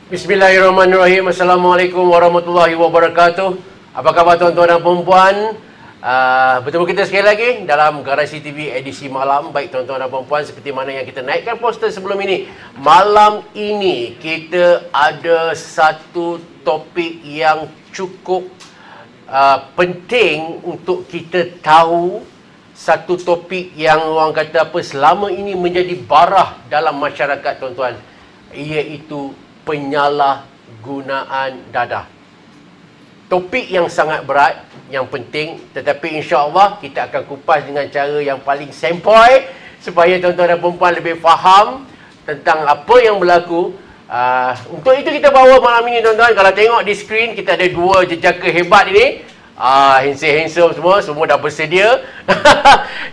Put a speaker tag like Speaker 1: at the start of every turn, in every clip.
Speaker 1: Bismillahirrahmanirrahim. Assalamualaikum warahmatullahi wabarakatuh. Apa khabar tuan-tuan dan perempuan? Bertemu kita sekali lagi dalam Garasi TV edisi malam. Baik tuan-tuan dan perempuan, seperti mana yang kita naikkan poster sebelum ini, malam ini kita ada satu topik yang cukup penting untuk kita tahu. Satu topik yang orang kata apa, selama ini menjadi barah dalam masyarakat tuan-tuan, iaitu penyalahgunaan dadah. Topik yang sangat berat, yang penting, tetapi insya-Allah kita akan kupas dengan cara yang paling sempoi supaya tuan-tuan dan perempuan lebih faham tentang apa yang berlaku. Untuk itu kita bawa malam ini tuan-tuan, kalau tengok di skrin kita ada dua jejaka hebat ini. Handsome semua dah bersedia.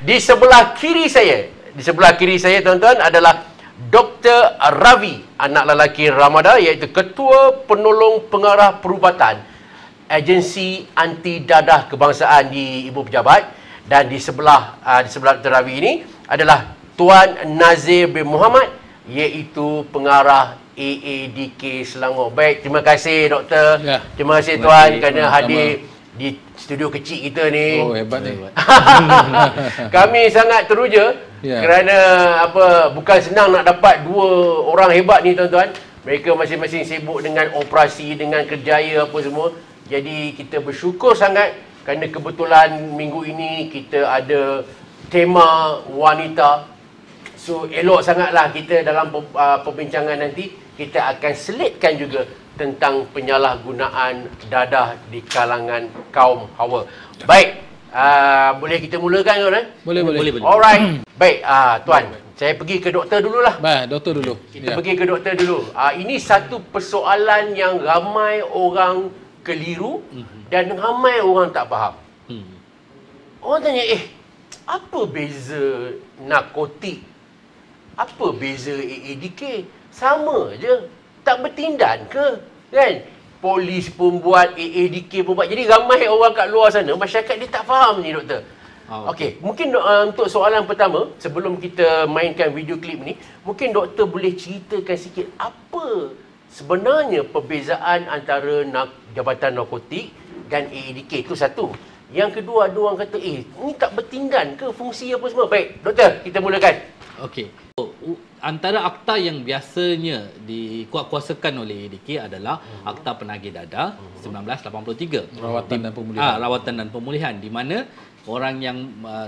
Speaker 1: Di sebelah kiri saya tuan-tuan adalah Dr. Ravi, anak lelaki Ramada, iaitu Ketua Penolong Pengarah Perubatan Agensi Anti Dadah Kebangsaan di Ibu Pejabat. Dan di sebelah Dr. Ravi ini adalah Tuan Nazir bin Muhammad, iaitu pengarah AADK Selangor. Baik, terima kasih doktor. Ya, terima kasih tuan kerana hadir di studio kecil kita ni.
Speaker 2: Oh, hebat ni.
Speaker 1: Kami sangat teruja kerana bukan senang nak dapat dua orang hebat ni tuan-tuan. Mereka masing-masing sibuk dengan operasi, dengan kerjaya apa semua. Jadi kita bersyukur sangat kerana kebetulan minggu ini kita ada tema wanita. So elok sangatlah kita dalam perbincangan nanti kita akan selitkan juga tentang penyalahgunaan dadah di kalangan kaum hawa. Baik, boleh kita mulakan tuan?
Speaker 2: Boleh.
Speaker 1: Alright. Baik, tuan, saya pergi ke doktor dululah.
Speaker 2: Baik, doktor dulu.
Speaker 1: Kita pergi ke doktor dulu. Ini satu persoalan yang ramai orang keliru dan ramai orang tak faham. Orang tanya, apa beza narkotik? Apa beza AADK? Sama je. Tak bertindan ke? Kan? Polis pun buat, AADK pun buat. Jadi ramai orang kat luar sana, masyarakat dia tak faham ni doktor. Okey, mungkin untuk soalan pertama, sebelum kita mainkan video klip ni, mungkin doktor boleh ceritakan sikit apa sebenarnya perbezaan antara Jabatan Narkotik dan AADK. Itu satu. Yang kedua, ada orang kata, ni tak bertindan ke, fungsi apa semua. Baik, doktor, kita mulakan.
Speaker 3: Okey. Antara akta yang biasanya dikuatkuasakan oleh AADK adalah Akta Penagih Dadah 1983.
Speaker 2: Rawatan dan pemulihan.
Speaker 3: Rawatan dan pemulihan, di mana orang yang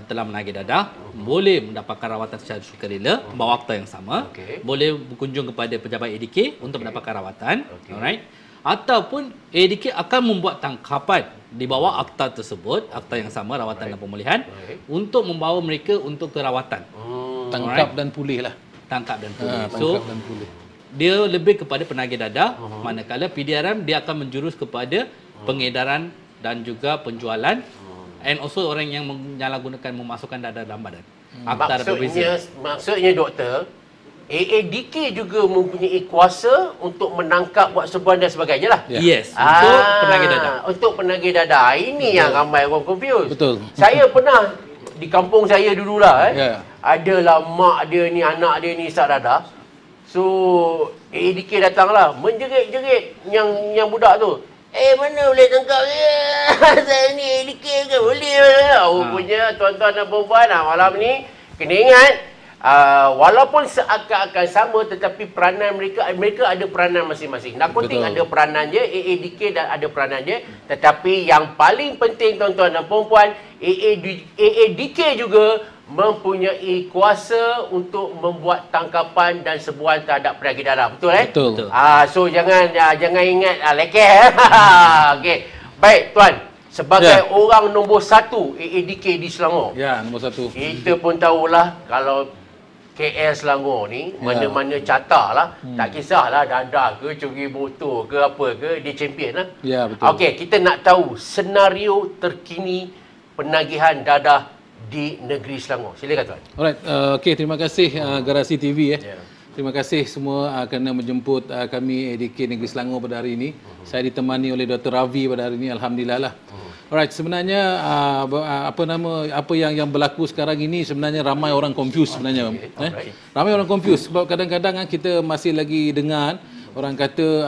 Speaker 3: telah menagih dadah boleh mendapatkan rawatan secara sukarela, bawa akta yang sama. Boleh berkunjung kepada pejabat AADK untuk mendapatkan rawatan. Alright. Ataupun AADK akan membuat tangkapan di bawah akta tersebut, akta yang sama, rawatan dan pemulihan, untuk membawa mereka untuk kerawatan.
Speaker 2: Tangkap dan pulih lah.
Speaker 3: Tangkap dan pulih. So, dia lebih kepada penagih dadah, manakala PDRM dia akan menjurus kepada pengedaran dan juga penjualan, and also orang yang menyalahgunakan memasukkan dadah dalam badan.
Speaker 1: Maksudnya doktor, AADK juga mempunyai kuasa untuk menangkap, buat serbuan dan sebagainya lah.
Speaker 3: Yes, untuk penagih dadah.
Speaker 1: Untuk penagih dadah. Ini yang ramai orang confuse.
Speaker 2: Betul.
Speaker 1: Saya pernah di kampung saya dululah adalah mak dia ni, anak dia ni isap dadah. So AADK datanglah menjerit-jerit yang budak tu. Mana boleh tangkap dia? Saya ni AADK ke? Boleh. Punya tuan-tuan dan perempuan, malam ni kena ingat, walaupun seakan-akan sama, tetapi peranan mereka ada peranan masing-masing. Narkotik ada peranan je, AADK ada peranan je, tetapi yang paling penting tuan-tuan dan perempuan, AADK juga mempunyai kuasa untuk membuat tangkapan dan serbuan terhadap penagih dadah. Betul
Speaker 2: Betul.
Speaker 1: So jangan ingat lekeh. Okey. Baik tuan, sebagai orang nombor 1 AADK di Selangor.
Speaker 2: Ya, nombor 1.
Speaker 1: Kita pun tahulah kalau KL Selangor ni, mana-mana catak lah. Tak kisahlah dadah ke, curi motor ke, apa ke, dia champion lah.
Speaker 2: Ya, betul.
Speaker 1: Okey, kita nak tahu senario terkini penagihan dadah di negeri Selangor. Silakan tuan.
Speaker 2: Alright, okey, terima kasih Garasi TV Terima kasih semua kerana menjemput kami AADK Negeri Selangor pada hari ini. Saya ditemani oleh Dr. Ravi pada hari ini, alhamdulillah lah. Alright, sebenarnya apa yang berlaku sekarang ini sebenarnya ramai orang confuse sebenarnya. Ramai orang confuse sebab kadang-kadang kita masih lagi dengar orang kata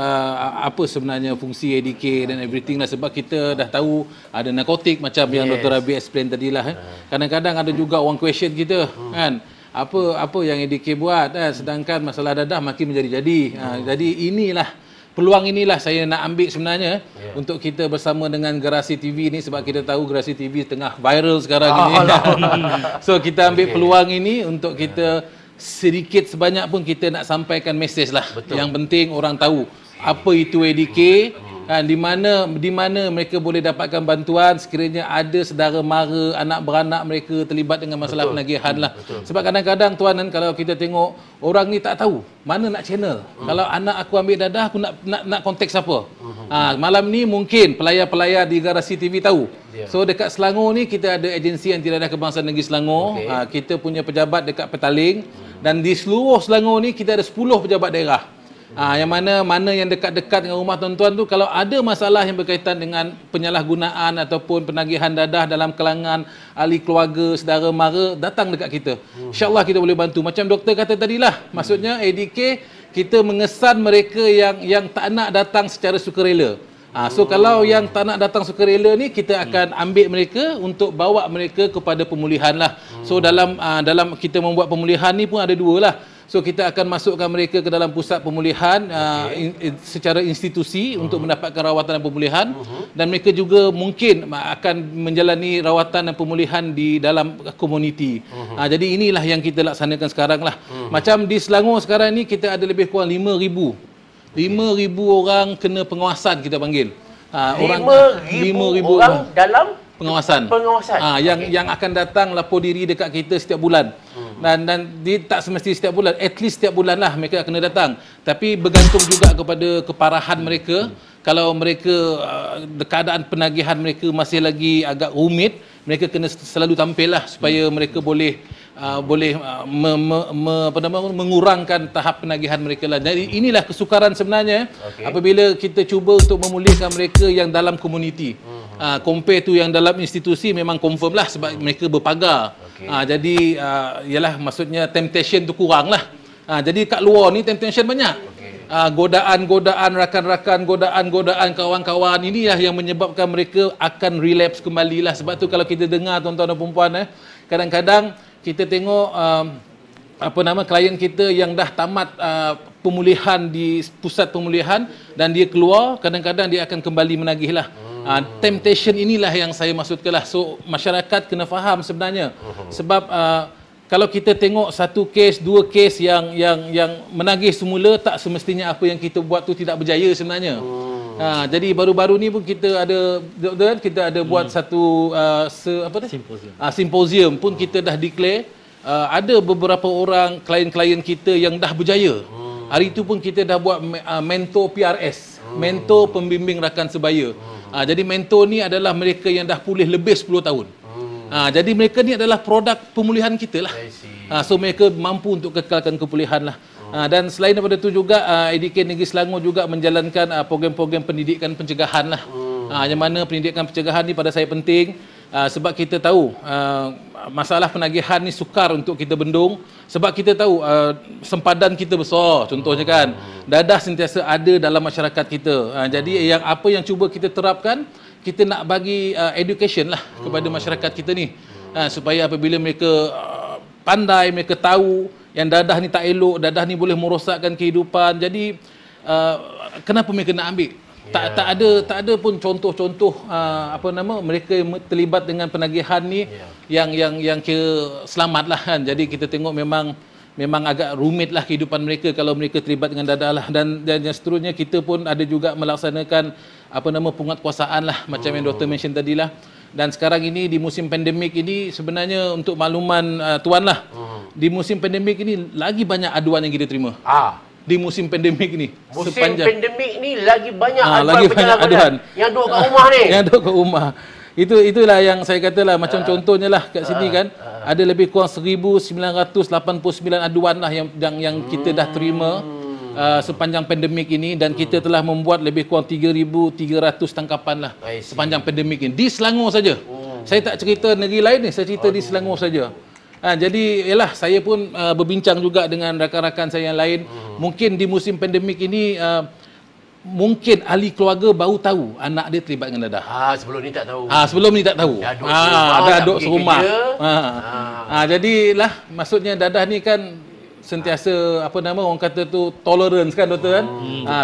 Speaker 2: apa sebenarnya fungsi ADK dan everything lah, sebab kita dah tahu ada narkotik macam yang Dr. Rabi explain tadilah. Kadang-kadang ada juga orang question kita kan, apa yang ADK buat sedangkan masalah dadah makin menjadi-jadi. Jadi inilah peluang inilah saya nak ambil sebenarnya untuk kita bersama dengan Gerasi TV ni, sebab kita tahu Gerasi TV tengah viral sekarang ini. So kita ambil peluang ini untuk kita sedikit sebanyak pun kita nak sampaikan mesej lah. Yang penting orang tahu apa itu ADK, di mana mereka boleh dapatkan bantuan sekiranya ada saudara mara, anak beranak mereka terlibat dengan masalah penagihan lah. Sebab kadang-kadang tuan kan, kalau kita tengok orang ni tak tahu mana nak channel. Kalau anak aku ambil dadah, aku nak kontak siapa? Malam ni mungkin pelayar-pelayar di Gerasi TV tahu. So dekat Selangor ni kita ada agensi Anti-Dadah Kebangsaan Negeri Selangor. Kita punya pejabat dekat Petaling, dan di seluruh Selangor ni kita ada 10 pejabat daerah. Yang mana yang dekat-dekat dengan rumah tuan-tuan tu, kalau ada masalah yang berkaitan dengan penyalahgunaan ataupun penagihan dadah dalam kalangan ahli keluarga, saudara mara, datang dekat kita. InsyaAllah kita boleh bantu. Macam doktor kata tadilah, maksudnya ADK kita mengesan mereka yang tak nak datang secara sukarela. So kalau yang tak nak datang sukarela ni, kita akan ambil mereka untuk bawa mereka kepada pemulihan lah. So dalam kita membuat pemulihan ni pun ada dua lah. So kita akan masukkan mereka ke dalam pusat pemulihan secara institusi untuk mendapatkan rawatan dan pemulihan, dan mereka juga mungkin akan menjalani rawatan dan pemulihan di dalam komuniti. Jadi inilah yang kita laksanakan sekarang lah. Macam di Selangor sekarang ni kita ada lebih kurang 5,000 orang kena pengawasan, kita panggil.
Speaker 1: 5,000 orang dalam
Speaker 2: pengawasan. Yang akan datang lapor diri dekat kita setiap bulan. Dan tak semesti setiap bulan, at least setiap bulan lah mereka kena datang. Tapi bergantung juga kepada keparahan mereka. Kalau mereka keadaan penagihan mereka masih lagi agak rumit, mereka kena selalu tampil lah supaya mereka boleh mengurangkan tahap penagihan mereka lah. Jadi inilah kesukaran sebenarnya apabila kita cuba untuk memulihkan mereka yang dalam komuniti. Compare tu yang dalam institusi memang confirm lah sebab mereka berpagar. Jadi ialah maksudnya temptation tu kurang lah. Jadi kat luar ni temptation banyak. Godaan-godaan rakan-rakan, godaan-godaan kawan-kawan, inilah yang menyebabkan mereka akan relapse kembali lah. Sebab tu kalau kita dengar tuan-tuan dan puan-puan, kadang-kadang kita tengok klien kita yang dah tamat pemulihan di pusat pemulihan dan dia keluar, kadang-kadang dia akan kembali menagih lah. Temptation inilah yang saya maksudkan lah. So masyarakat kena faham sebenarnya. Sebab kalau kita tengok satu kes, dua kes yang menagih semula, tak semestinya apa yang kita buat tu tidak berjaya sebenarnya. Jadi baru-baru ni pun kita ada buat satu simposium pun kita dah declare. Ada beberapa orang klien-klien kita yang dah berjaya. Hari itu pun kita dah buat mentor PRS, mentor pembimbing rakan sebaya. Jadi mentor ni adalah mereka yang dah pulih lebih 10 tahun. Jadi mereka ni adalah produk pemulihan kita lah. So mereka mampu untuk kekalkan kepulihan lah. Dan selain daripada itu juga ADK Negeri Selangor juga menjalankan program-program pendidikan pencegahan lah. Yang mana pendidikan pencegahan ni pada saya penting. Sebab kita tahu masalah penagihan ni sukar untuk kita bendung. Sebab kita tahu sempadan kita besar, contohnya kan. Dadah sentiasa ada dalam masyarakat kita. Jadi apa yang cuba kita terapkan, kita nak bagi education lah kepada masyarakat kita ni. Supaya apabila mereka pandai, mereka tahu yang dadah ni tak elok, dadah ni boleh merosakkan kehidupan. Jadi kenapa mereka nak ambil? Tak ada pun contoh-contoh mereka yang terlibat dengan penagihan ni yang kira selamat lah kan. Jadi kita tengok memang agak rumit lah kehidupan mereka kalau mereka terlibat dengan dadah lah. Dan yang seterusnya kita pun ada juga melaksanakan penguatkuasaan lah macam yang doktor mention tadi lah. Dan sekarang ini di musim pandemik ini sebenarnya untuk makluman tuan lah, di musim pandemik ini lagi banyak aduan yang kita terima. Di musim pandemik ni.
Speaker 1: Musim pandemik ni lagi banyak
Speaker 2: aduan
Speaker 1: yang duduk kat rumah ni.
Speaker 2: Yang duduk kat rumah. Itulah yang saya katalah, macam contohnya lah kat sini kan, ada lebih kurang 1989 aduan lah yang kita dah terima sepanjang pandemik ini, dan kita telah membuat lebih kurang 3,300 tangkapan lah sepanjang pandemik ini di Selangor saja. Saya tak cerita negeri lain ni, saya cerita di Selangor saja. Jadi ialah saya pun berbincang juga dengan rakan-rakan saya yang lain. Mungkin di musim pandemik ini mungkin ahli keluarga baru tahu anak dia terlibat dengan dadah.
Speaker 1: Sebelum ni tak tahu.
Speaker 2: Sebelum ni tak tahu. Dah duduk serumah. Jadilah maksudnya dadah ni kan sentiasa orang kata tu tolerance kan doktor kan.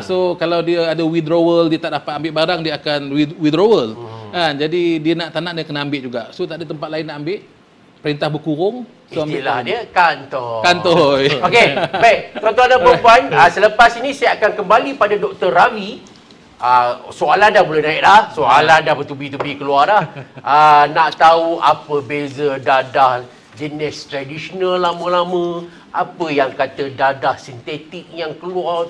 Speaker 2: So kalau dia ada withdrawal, dia tak dapat ambil barang, dia akan withdrawal. Jadi dia tak nak dia kena ambil juga. So tak ada tempat lain nak ambil. Perintah berkurung. So
Speaker 1: Istilah dia kantoi.
Speaker 2: Kantoi.
Speaker 1: Okey, baik. Tuan-tuan dan puan-puan, selepas ini saya akan kembali pada Dr. Ravi. Soalan dah mula naik dah. Soalan dah bertubi-tubi keluar dah. Nak tahu apa beza dadah jenis tradisional lama-lama, apa yang kata dadah sintetik yang keluar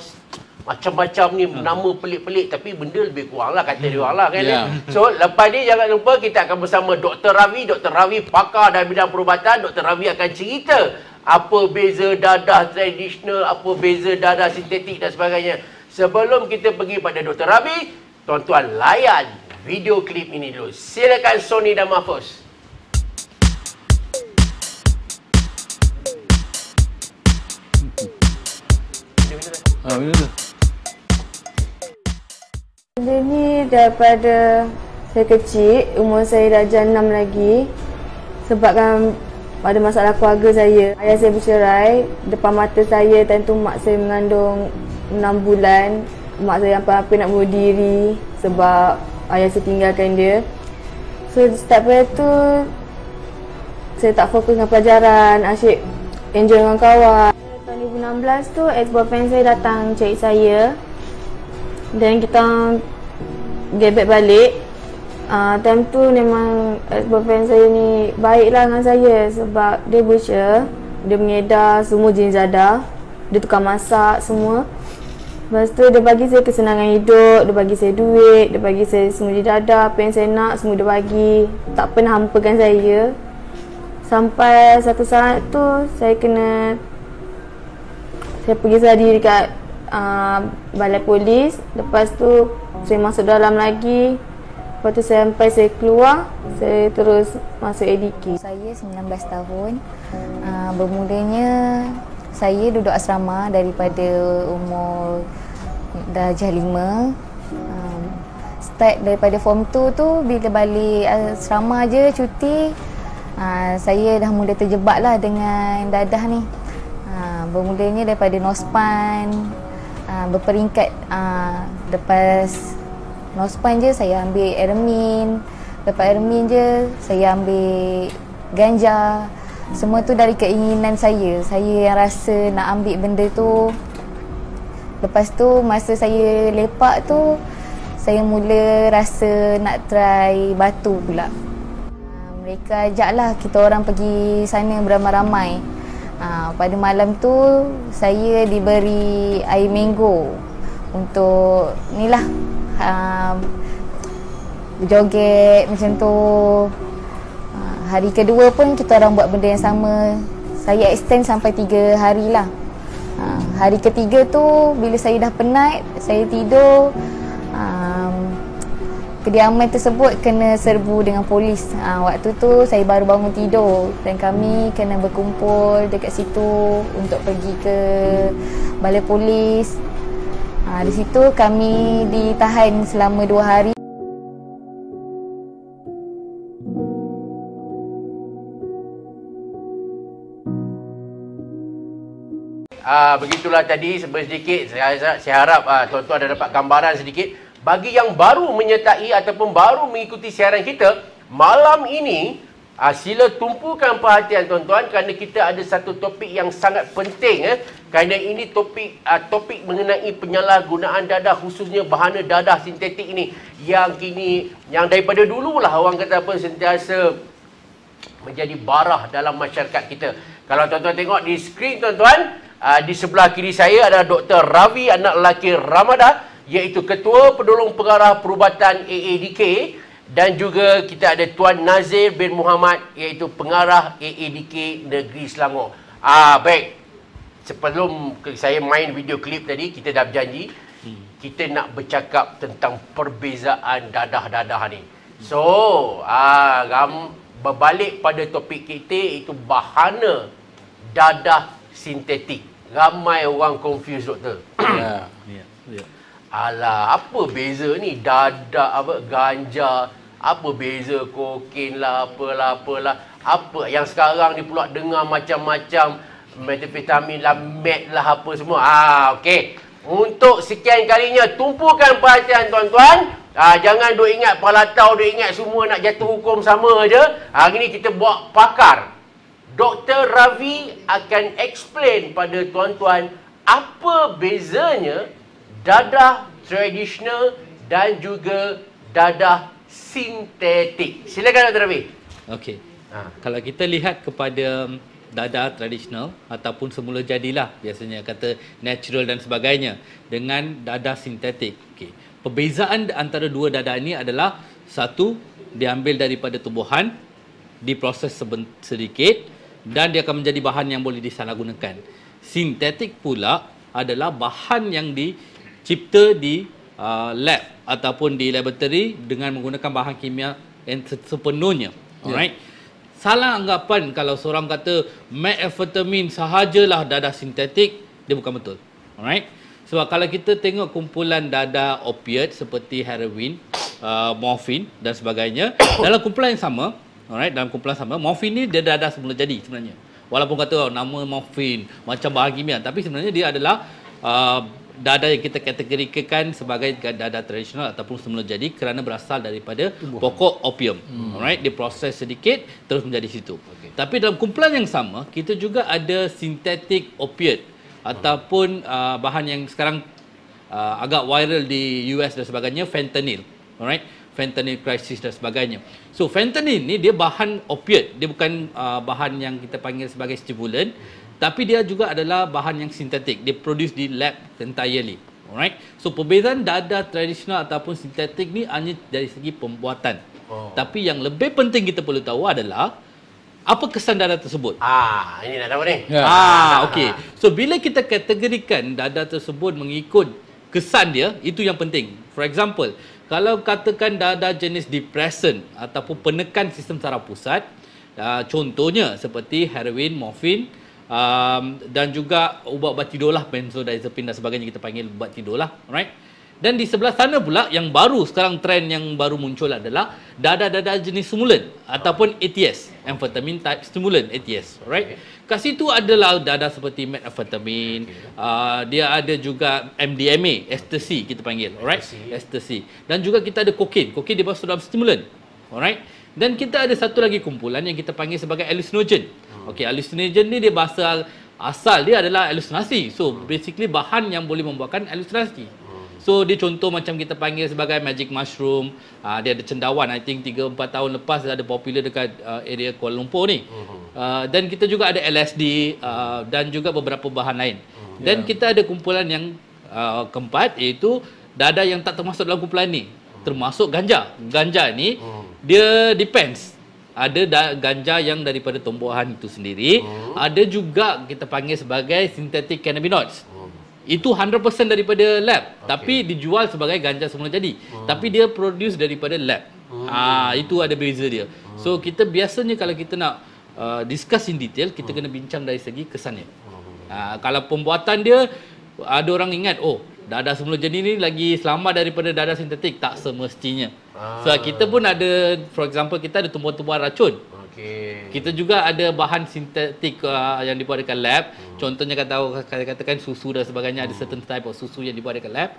Speaker 1: macam-macam ni, nama pelik-pelik tapi benda lebih kurang lah kata dia orang lah kan. So lepas ni jangan lupa kita akan bersama Dr. Ravi. Dr. Ravi pakar dalam bidang perubatan. Dr. Ravi akan cerita apa beza dadah tradisional, apa beza dadah sintetik dan sebagainya. Sebelum kita pergi pada Dr. Ravi, tuan-tuan layan video klip ini dulu. Silakan Sony dan Mahfuz.
Speaker 2: Mana tu?
Speaker 4: Benda ni daripada saya kecil, umur saya dah 6 lagi. Sebabkan ada masalah keluarga saya. Ayah saya bercerai, depan mata saya time tu mak saya mengandung 6 bulan. Mak saya hampir-hampir nak bunuh diri sebab ayah saya tinggalkan dia. So start pada tu saya tak fokus dengan pelajaran, asyik enjoy dengan kawan. Tahun 2016 tu ex-boyfriend saya datang cari saya. Dan kita gebet balik. Time tu memang ex-boyfriend saya ni baiklah dengan saya sebab dia butcher, dia mengedar semua jenis dadah, dia tukar masak semua. Lepas tu dia bagi saya kesenangan hidup, dia bagi saya duit, dia bagi saya semua jenis dadah, apa yang saya nak semua dia bagi. Tak pernah hampakan saya. Sampai satu saat tu saya pergi sehari dekat balai polis. Lepas tu saya masuk dalam lagi. Lepas tu sampai saya keluar, saya terus masuk ADK.
Speaker 5: Saya 19 tahun. Bermulanya saya duduk asrama daripada umur darjah 5. Start daripada form 2 tu, bila balik asrama je cuti, saya dah mula terjebak lah dengan dadah ni. Bermulanya daripada nospan, berperingkat, lepas nospan je saya ambil Ermin, lepas Ermin je saya ambil ganja. Semua tu dari keinginan saya yang rasa nak ambil benda tu. Lepas tu masa saya lepak tu, saya mula rasa nak try batu pula. Mereka ajaklah kita orang pergi sana beramai-ramai. Pada malam tu saya diberi air mango untuk ni lah, joget macam tu. Hari kedua pun kita orang buat benda yang sama. Saya extend sampai 3 hari lah. Hari ketiga tu bila saya dah penat, saya tidur, kediaman tersebut kena serbu dengan polis. Waktu tu saya baru bangun tidur dan kami kena berkumpul dekat situ untuk pergi ke balai polis. Di situ kami ditahan selama 2 hari.
Speaker 1: Begitulah tadi sedikit. Saya harap tuan-tuan dah dapat gambaran sedikit. Bagi yang baru menyertai ataupun baru mengikuti siaran kita, malam ini sila tumpukan perhatian tuan-tuan kerana kita ada satu topik yang sangat penting. Kerana ini topik mengenai penyalahgunaan dadah, khususnya bahana dadah sintetik ini yang daripada dululah orang kata apa, sentiasa menjadi barah dalam masyarakat kita. Kalau tuan-tuan tengok di skrin tuan-tuan, di sebelah kiri saya adalah Dr. Ravi, anak lelaki Ramadah, iaitu Ketua Penolong Pengarah Perubatan AADK, dan juga kita ada Tuan Nazir bin Muhammad, iaitu Pengarah AADK Negeri Selangor. Baik, sebelum saya main video klip tadi, kita dah berjanji kita nak bercakap tentang perbezaan dadah-dadah ni. So, berbalik pada topik kita, iaitu bahana dadah sintetik. ramai orang confused doktor.
Speaker 2: Ya.
Speaker 3: Ya. Ya.
Speaker 1: Alah, apa beza ni? Dadah, apa, ganja, apa beza kokain lah, apalah. Apa yang sekarang ni pula dengar macam-macam, metafetamin lah, met lah, apa semua. Okey. Untuk sekian kalinya, tumpukan perhatian tuan-tuan. Jangan duk ingat palatau, duk ingat semua nak jatuh hukum sama je. Hari ni kita bawa pakar. Dr. Ravi akan explain pada tuan-tuan apa bezanya dadah tradisional dan juga dadah sintetik. Silakan Dr. Ravi.
Speaker 3: Okey. Kalau kita lihat kepada dadah tradisional ataupun semula jadilah, biasanya kata natural dan sebagainya, dengan dadah sintetik. Okey. Perbezaan antara dua dadah ini adalah, satu, diambil daripada tumbuhan, diproses sedikit dan dia akan menjadi bahan yang boleh disalahgunakan. Sintetik pula adalah bahan yang dicipta di lab ataupun di laboratory dengan menggunakan bahan kimia yang sepenuhnya. Alright. Salah anggapan kalau seorang kata methamphetamine sahajalah dadah sintetik, dia bukan betul. Alright. Sebab kalau kita tengok kumpulan dadah opiat seperti heroin, morfin dan sebagainya, dalam kumpulan yang sama, alright, dalam kumpulan sama, morfin ni dia dadah semula jadi sebenarnya. Walaupun kata nama morfin macam bahan kimia, tapi sebenarnya dia adalah dadah yang kita kategorikan sebagai dadah tradisional ataupun semula jadi kerana berasal daripada pokok opium. Alright, diproses sedikit terus menjadi situ. Tapi dalam kumpulan yang sama, kita juga ada sintetik opiat ataupun bahan yang sekarang agak viral di US dan sebagainya, fentanyl. Alright, fentanyl crisis dan sebagainya. So fentanyl ni dia bahan opiat, dia bukan bahan yang kita panggil sebagai stimulant, tapi dia juga adalah bahan yang sintetik, dia produce di lab entirely. Alright, so perbezaan dadah tradisional ataupun sintetik ni hanya dari segi pembuatan. Tapi yang lebih penting kita perlu tahu adalah apa kesan dadah tersebut.
Speaker 1: Ini nak tahu ni.
Speaker 3: Okey. So bila kita kategorikan dadah tersebut mengikut kesan dia, itu yang penting. For example, kalau katakan dadah jenis depressant ataupun penekan sistem saraf pusat, contohnya seperti heroin, morfin, dan juga ubat-ubat tidur lah, benzodiazepine dan sebagainya, kita panggil ubat tidur lah. Alright. Dan di sebelah sana pula yang baru sekarang, trend yang baru muncul adalah dadah-dadah jenis stimulan ataupun ATS, amphetamine type stimulant, ATS. Alright. Kat situ adalah dadah seperti methamphetamine, dia ada juga MDMA, ecstasy kita panggil. Alright, ecstasy. Dan juga kita ada kokain. Kokain dia masuk dalam stimulan. Alright. Dan kita ada satu lagi kumpulan yang kita panggil sebagai hallucinogen. Okey, hallucinogen ni dia bahasa asal dia adalah halusinasi. So basically bahan yang boleh membuatkan halusinasi. So dia contoh macam kita panggil sebagai magic mushroom, dia ada cendawan, I think 3-4 tahun lepas dia ada popular dekat area Kuala Lumpur ni. Dan kita juga ada LSD dan juga beberapa bahan lain. Dan kita ada kumpulan yang keempat, iaitu dadah yang tak termasuk dalam kumpulan ni, termasuk ganja. Ganja ni dia depends. Ada ganja yang daripada tumbuhan itu sendiri, ada juga kita panggil sebagai synthetic cannabinoids. Itu 100% daripada lab, tapi dijual sebagai ganja semula jadi. Tapi dia produce daripada lab. Itu ada beza dia. So kita biasanya kalau kita nak discuss in detail, kita kena bincang dari segi kesannya. Kalau pembuatan dia, ada orang ingat, dadah semula jadi ni lagi selamat daripada dadah sintetik. Tak semestinya. So kita pun ada, for example, kita ada tumbuhan-tumbuhan racun. Kita juga ada bahan sintetik yang dibuat dekat lab. Contohnya katakan susu dan sebagainya, ada certain type of susu yang dibuat dekat lab.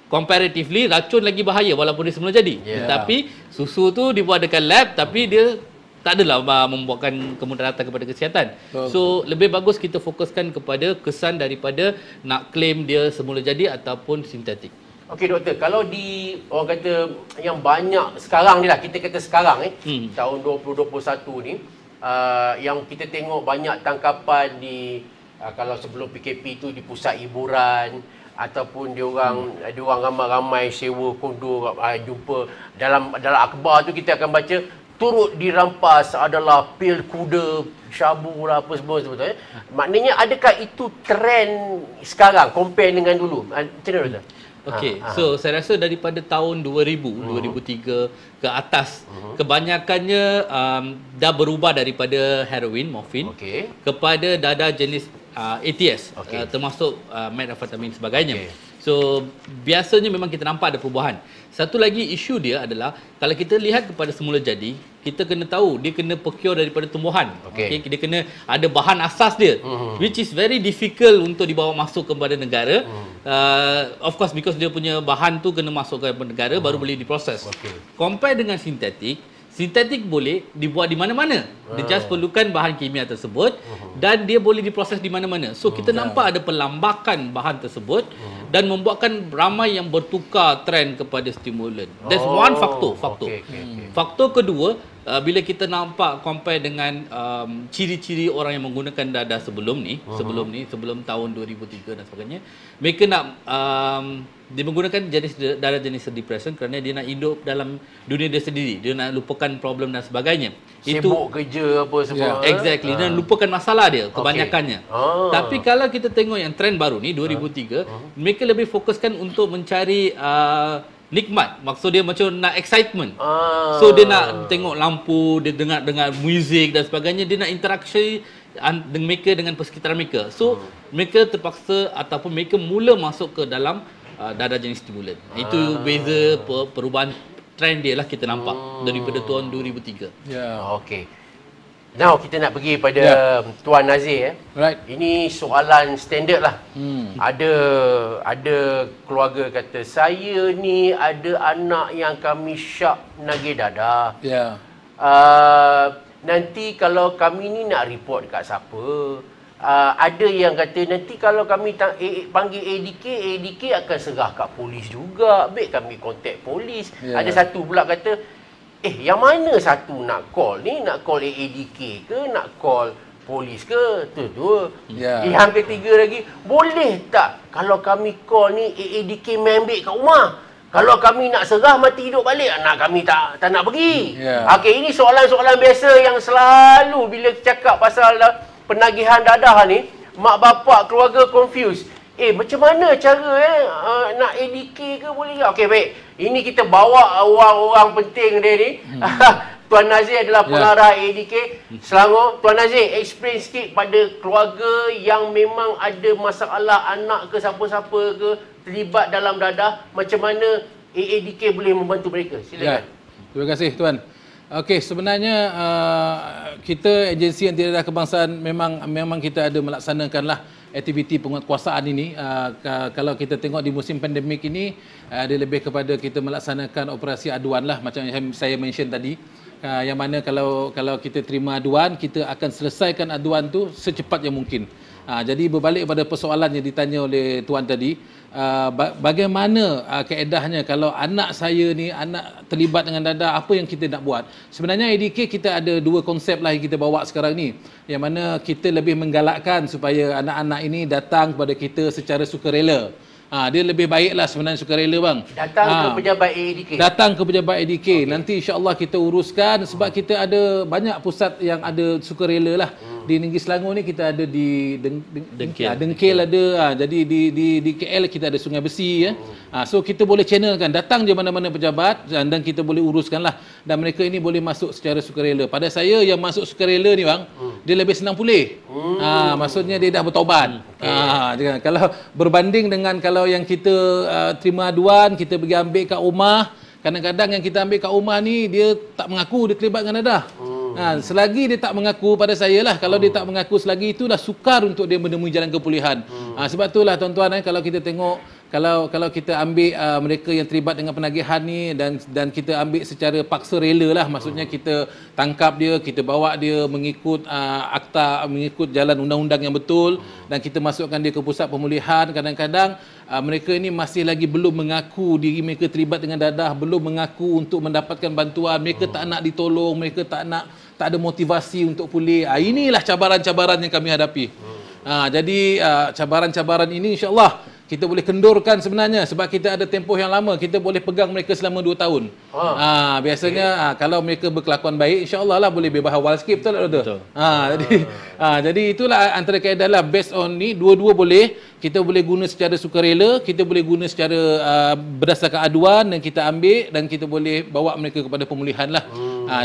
Speaker 3: Comparatively racun lagi bahaya walaupun dia semula jadi. Tetapi susu tu dibuat dekat lab, tapi dia tak adalah membuatkan kemudaratan kepada kesihatan. So lebih bagus kita fokuskan kepada kesan daripada nak claim dia semula jadi ataupun sintetik.
Speaker 1: Okey doktor, kalau di orang kata yang banyak sekarang ni lah, kita kata sekarang tahun 2021 ni, yang kita tengok banyak tangkapan di kalau sebelum PKP tu di pusat hiburan ataupun dia orang ramai-ramai sewa kondo, jumpa dalam akhbar tu kita akan baca turut dirampas adalah pil kuda, syabu lah apa semua sebetulnya. Maknanya adakah itu trend sekarang compare dengan dulu? Macam mana doktor?
Speaker 3: Okey, so saya rasa daripada tahun 2000, 2003 ke atas, kebanyakannya dah berubah daripada heroin, morfin, kepada dadah jenis ATS, termasuk methamphetamine sebagainya. So, biasanya memang kita nampak ada perubahan. Satu lagi isu dia adalah, kalau kita lihat kepada semula jadi, kita kena tahu dia kena procure daripada tumbuhan. Okay, dia kena ada bahan asas dia, which is very difficult untuk dibawa masuk kepada negara. Of course, because dia punya bahan tu kena masuk ke negara, baru boleh diproses. Compare dengan sintetik boleh dibuat di mana-mana. Dia just perlukan bahan kimia tersebut dan dia boleh diproses di mana-mana. So kita nampak ada perlambakan bahan tersebut dan membuatkan ramai yang bertukar trend kepada stimulan. That's one faktor. Faktor kedua, bila kita nampak compare dengan ciri-ciri orang yang menggunakan dadah sebelum tahun 2003 dan sebagainya, mereka nak dia menggunakan dadah jenis depression kerana dia nak hidup dalam dunia dia sendiri, dia nak lupakan problem dan sebagainya.
Speaker 1: Sibuk kerja apa semua.
Speaker 3: Exactly, dan lupakan masalah dia kebanyakannya. Tapi kalau kita tengok yang trend baru ni 2003, mereka lebih fokuskan untuk mencari nikmat. Maksud dia macam nak excitement. So dia nak tengok lampu, dia dengar muzik dan sebagainya, dia nak interaksi mereka dengan persekitaran mereka. So mereka terpaksa ataupun mereka mula masuk ke dalam dadah jenis stimulan. Itu beza perubahan trend dia lah kita nampak daripada tahun 2003.
Speaker 1: Okey. Now kita nak pergi pada Tuan Nazir.
Speaker 2: Right.
Speaker 1: Ini soalan standard lah. Ada keluarga kata, saya ni ada anak yang kami syak nagih dadah. Nanti kalau kami ni nak report dekat siapa? Ada yang kata nanti kalau kami panggil ADK akan serah kat polis juga. Baik kami kontak polis. Ada satu pula kata, yang mana satu nak call ni? Nak call ADK ke? Nak call polis ke? Tu. Yang ketiga lagi, boleh tak kalau kami call ni ADK main ambil kat rumah? Kalau kami nak serah mati hidup balik, anak kami tak nak pergi. Okey, ini soalan-soalan biasa yang selalu bila cakap pasal penagihan dadah ni, mak bapak keluarga confused. Macam mana cara nak ADK ke boleh ke? Okey, baik. Ini kita bawa orang-orang penting dia ni. Tuan Nazir adalah pengarah ADK Selangor. Tuan Nazir, explain sikit pada keluarga yang memang ada masalah anak ke siapa-siapa ke terlibat dalam dadah, macam mana ADK boleh membantu mereka. Silakan.
Speaker 2: Terima kasih Tuan. Okey, sebenarnya kita agensi Anti Dadah Kebangsaan memang kita ada melaksanakanlah aktiviti penguatkuasaan ini. Kalau kita tengok di musim pandemik ini, dia lebih kepada kita melaksanakan operasi aduan lah, macam yang saya mention tadi. Yang mana kalau kita terima aduan, kita akan selesaikan aduan tu secepat yang mungkin. Jadi berbalik pada persoalan yang ditanya oleh Tuan tadi, bagaimana kaedahnya kalau anak saya ni anak terlibat dengan dadah, apa yang kita nak buat? Sebenarnya ADK kita ada dua konsep lah yang kita bawa sekarang ni, yang mana kita lebih menggalakkan supaya anak-anak ini datang kepada kita secara sukarela. Dia lebih baiklah sebenarnya sukarela bang.
Speaker 1: Datang ke pejabat ADK.
Speaker 2: Datang ke pejabat ADK. Nanti insya-Allah kita uruskan, sebab kita ada banyak pusat yang ada sukarela lah. Di Negeri Selangor ni kita ada di Dengkil ada. Jadi di KL kita ada Sungai Besi ya. So kita boleh channelkan, datang je mana-mana pejabat dan kita boleh uruskanlah, dan mereka ini boleh masuk secara sukarela. Pada saya yang masuk sukarela ni bang, dia lebih senang pulih. Maksudnya dia dah bertaubat. Kalau berbanding dengan kalau yang kita terima aduan, kita pergi ambil kat rumah, kadang-kadang yang kita ambil kat rumah ni dia tak mengaku dia terlibat dengan dadah. Selagi dia tak mengaku, pada saya lah, kalau dia tak mengaku, selagi itu dah sukar untuk dia menemui jalan kepulihan. Sebab itulah tuan-tuan, kalau kita tengok, kalau kita ambil mereka yang terlibat dengan penagihan ni dan kita ambil secara paksa rela lah, maksudnya kita tangkap dia, kita bawa dia mengikut akta, mengikut jalan undang-undang yang betul, dan kita masukkan dia ke pusat pemulihan. Kadang-kadang mereka ini masih lagi belum mengaku diri mereka terlibat dengan dadah, belum mengaku untuk mendapatkan bantuan, mereka tak nak ditolong, mereka tak ada motivasi untuk pulih. Inilah cabaran-cabaran yang kami hadapi. Jadi cabaran-cabaran ini insya-Allah kita boleh kendurkan sebenarnya sebab kita ada tempoh yang lama, kita boleh pegang mereka selama 2 tahun. Biasanya kalau mereka berkelakuan baik, insya-Allah lah boleh bebas awal sikit, betul tak Doktor? Jadi itulah antara kaedah lah, based on ni dua-dua boleh, kita boleh guna secara sukarela, kita boleh guna secara berdasarkan aduan dan kita ambil dan kita boleh bawa mereka kepada pemulihan lah.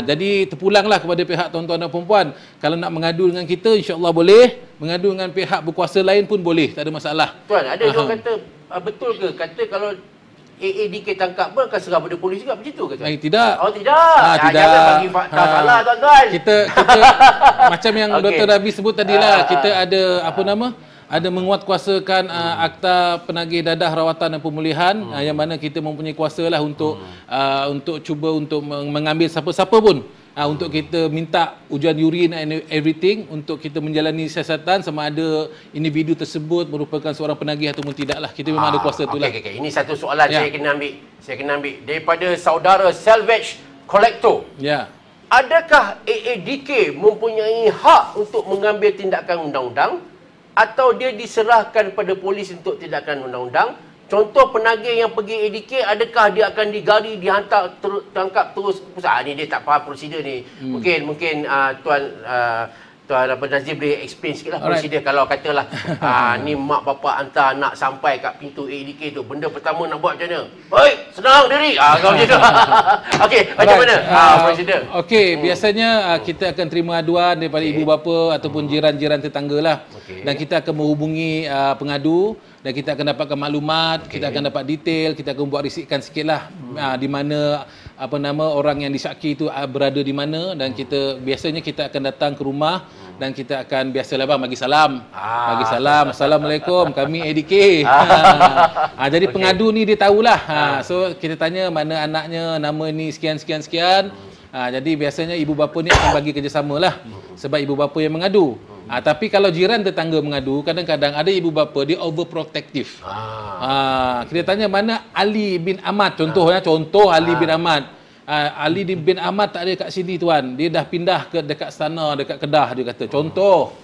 Speaker 2: Jadi terpulanglah kepada pihak tuan-tuan dan puan-puan, kalau nak mengadu dengan kita insya-Allah boleh, mengadu dengan pihak berkuasa lain pun boleh, tak ada masalah.
Speaker 1: Tuan, ada orang kata betul ke? Kata kalau AADK tangkap pun akan serah pada polis juga, begitu ke?
Speaker 2: Tidak.
Speaker 1: Oh tidak.
Speaker 2: Tidak.
Speaker 1: Jangan bagi fakta salah tuan-tuan.
Speaker 2: Kita macam yang Dr. Ravi sebut tadilah, kita ada ada menguatkuasakan Akta Penagih Dadah Rawatan dan Pemulihan, yang mana kita mempunyai kuasa lah untuk cuba untuk mengambil siapa-siapa pun, untuk kita minta ujian urin and everything, untuk kita menjalani siasatan sama ada individu tersebut merupakan seorang penagih ataupun tidak lah. Kita memang ada kuasa itulah.
Speaker 1: Okay. Ini satu soalan saya kena ambil daripada saudara Salvage Collector.
Speaker 2: Ya.
Speaker 1: Adakah AADK mempunyai hak untuk mengambil tindakan undang-undang atau dia diserahkan pada polis untuk tindakan undang-undang? Contoh penagih yang pergi ADK, adakah dia akan digari, dihantar, tangkap terus ke pusat? Ni dia tak faham prosedur ni. Mungkin Tuan Nazir boleh explain sikit lah prosedur. Kalau katalah ni mak bapak hantar anak sampai kat pintu ADK tu, benda pertama nak buat macam mana? Baik, senang diri. Kau macam tu. Okey, macam mana prosedur?
Speaker 2: Okey, biasanya kita akan terima aduan daripada ibu bapa ataupun jiran-jiran tetangga lah. Dan kita akan menghubungi pengadu dan kita akan dapatkan maklumat, kita akan dapat detail, kita akan buat risikan sikitlah di mana orang yang disyaki itu berada di mana, dan biasanya kita akan datang ke rumah dan kita akan biasalah bang bagi salam. Bagi salam, Assalamualaikum, kami ADK. Jadi pengadu ni dia tahulah. So kita tanya mana anaknya, nama ni sekian. Jadi biasanya ibu bapa ni akan bagi kerjasama lah, sebab ibu bapa yang mengadu. Tapi kalau jiran tetangga mengadu, kadang-kadang ada ibu bapa dia overprotective. Kita tanya mana Ali bin Ahmad, contoh Ali bin Ahmad. Ali bin Ahmad tak ada kat sini tuan, dia dah pindah ke dekat sana, dekat Kedah, dia kata contoh.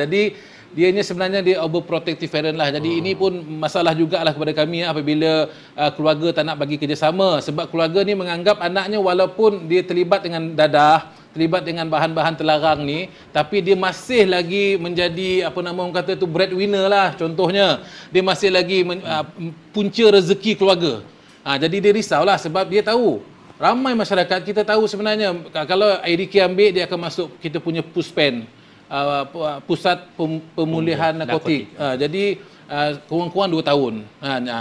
Speaker 2: Jadi dianya sebenarnya dia overprotective parent lah. Jadi ini pun masalah jugalah kepada kami apabila keluarga tak nak bagi kerjasama, sebab keluarga ni menganggap anaknya walaupun dia terlibat dengan dadah, terlibat dengan bahan-bahan terlarang ni, tapi dia masih lagi menjadi orang kata tu breadwinner lah. Contohnya dia masih lagi punca rezeki keluarga. Jadi dia risaulah sebab dia tahu ramai masyarakat kita tahu sebenarnya kalau ADK ambil, dia akan masuk kita punya PUSPEN, Pusat Pemulihan Narkotik. Jadi kurang-kurang 2 tahun.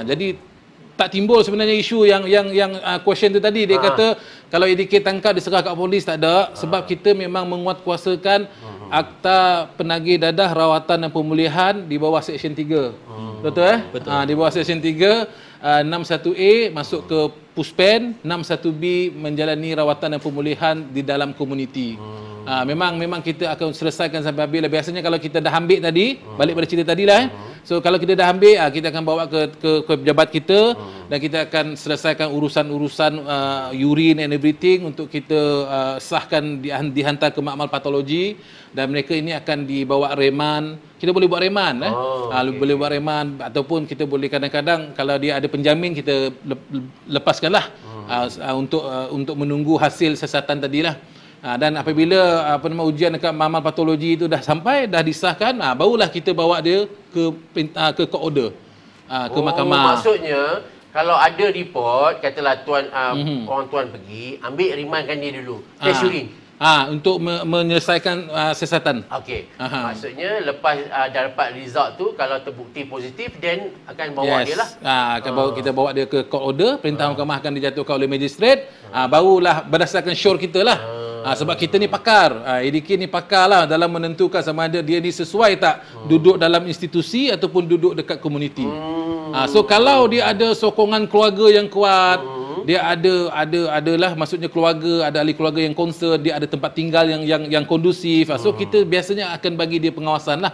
Speaker 2: Jadi tak timbul sebenarnya isu yang question tu tadi. Dia kata kalau ADK tangkap diserah kat polis, tak ada, sebab kita memang menguatkuasakan Akta Penagih Dadah Rawatan dan Pemulihan di bawah Seksyen 3. Betul Betul. Di bawah Seksyen 3, 61A masuk ke PUSPEN, 61B menjalani rawatan dan pemulihan di dalam komuniti. Memang kita akan selesaikan sampai habis. Biasanya kalau kita dah ambil tadi, balik pada cerita tadi lah. So kalau kita dah ambil, kita akan bawa ke pejabat kita dan kita akan selesaikan urusan-urusan urine and everything untuk kita sahkan dihantar ke makmal patologi, dan mereka ini akan dibawa reman. Kita boleh buat reman, boleh buat reman, ataupun kita boleh kadang-kadang kalau dia ada penjamin kita lepaskanlah untuk menunggu hasil siasatan tadilah. Dan apabila ujian dekat makmal patologi itu dah sampai, dah disahkan, barulah kita bawa dia ke court order, ke mahkamah. Maksudnya kalau ada report, katalah tuan orang tuan pergi, ambil rimankan dia dulu, test urine. Untuk menyelesaikan siasatan. Okey. Maksudnya lepas dah dapat result tu, kalau terbukti positif, then akan bawa dia lah. Kita bawa dia ke court order, perintah mahkamah akan dijatuhkan oleh magistrate. Barulah berdasarkan syur kita lah. Sebab kita ni pakar, ADK ni pakar lah dalam menentukan sama ada dia ni sesuai tak duduk dalam institusi ataupun duduk dekat komuniti. So kalau dia ada sokongan keluarga yang kuat, dia adalah maksudnya keluarga, ada ahli keluarga yang concern, dia ada tempat tinggal yang kondusif. So kita biasanya akan bagi dia pengawasan lah.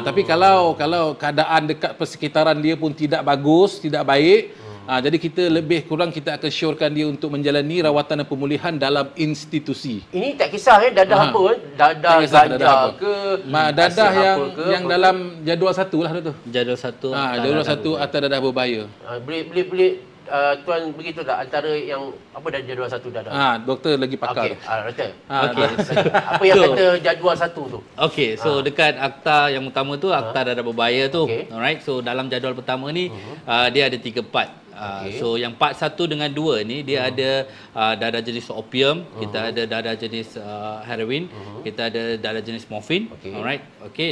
Speaker 2: Tapi kalau keadaan dekat persekitaran dia pun tidak bagus, tidak baik, Jadi kita lebih kurang kita akan syorkan dia untuk menjalani rawatan dan pemulihan dalam institusi.
Speaker 1: Ini tak kisah dadah apa kan? Dadah ganja ke
Speaker 2: Dadah yang
Speaker 1: apa
Speaker 2: dalam jadual 1 lah tu.
Speaker 3: Jadual 1
Speaker 2: Jadual 1 atas dadah berbahaya.
Speaker 1: Boleh tuan begitu tak antara yang apa dah jadual 1 dadah?
Speaker 2: Doktor lagi pakar.
Speaker 1: Okey, doktor.
Speaker 3: Okey.
Speaker 1: Apa yang kata jadual 1 tu?
Speaker 3: Okey, so dekat akta yang utama tu, akta dadah berbahaya tu. Alright, so dalam jadual pertama ni dia ada 3 part. So yang part 1 dengan 2 ni dia ada dadah jenis opium, kita ada dadah jenis heroin, kita ada dadah jenis morfin, alright,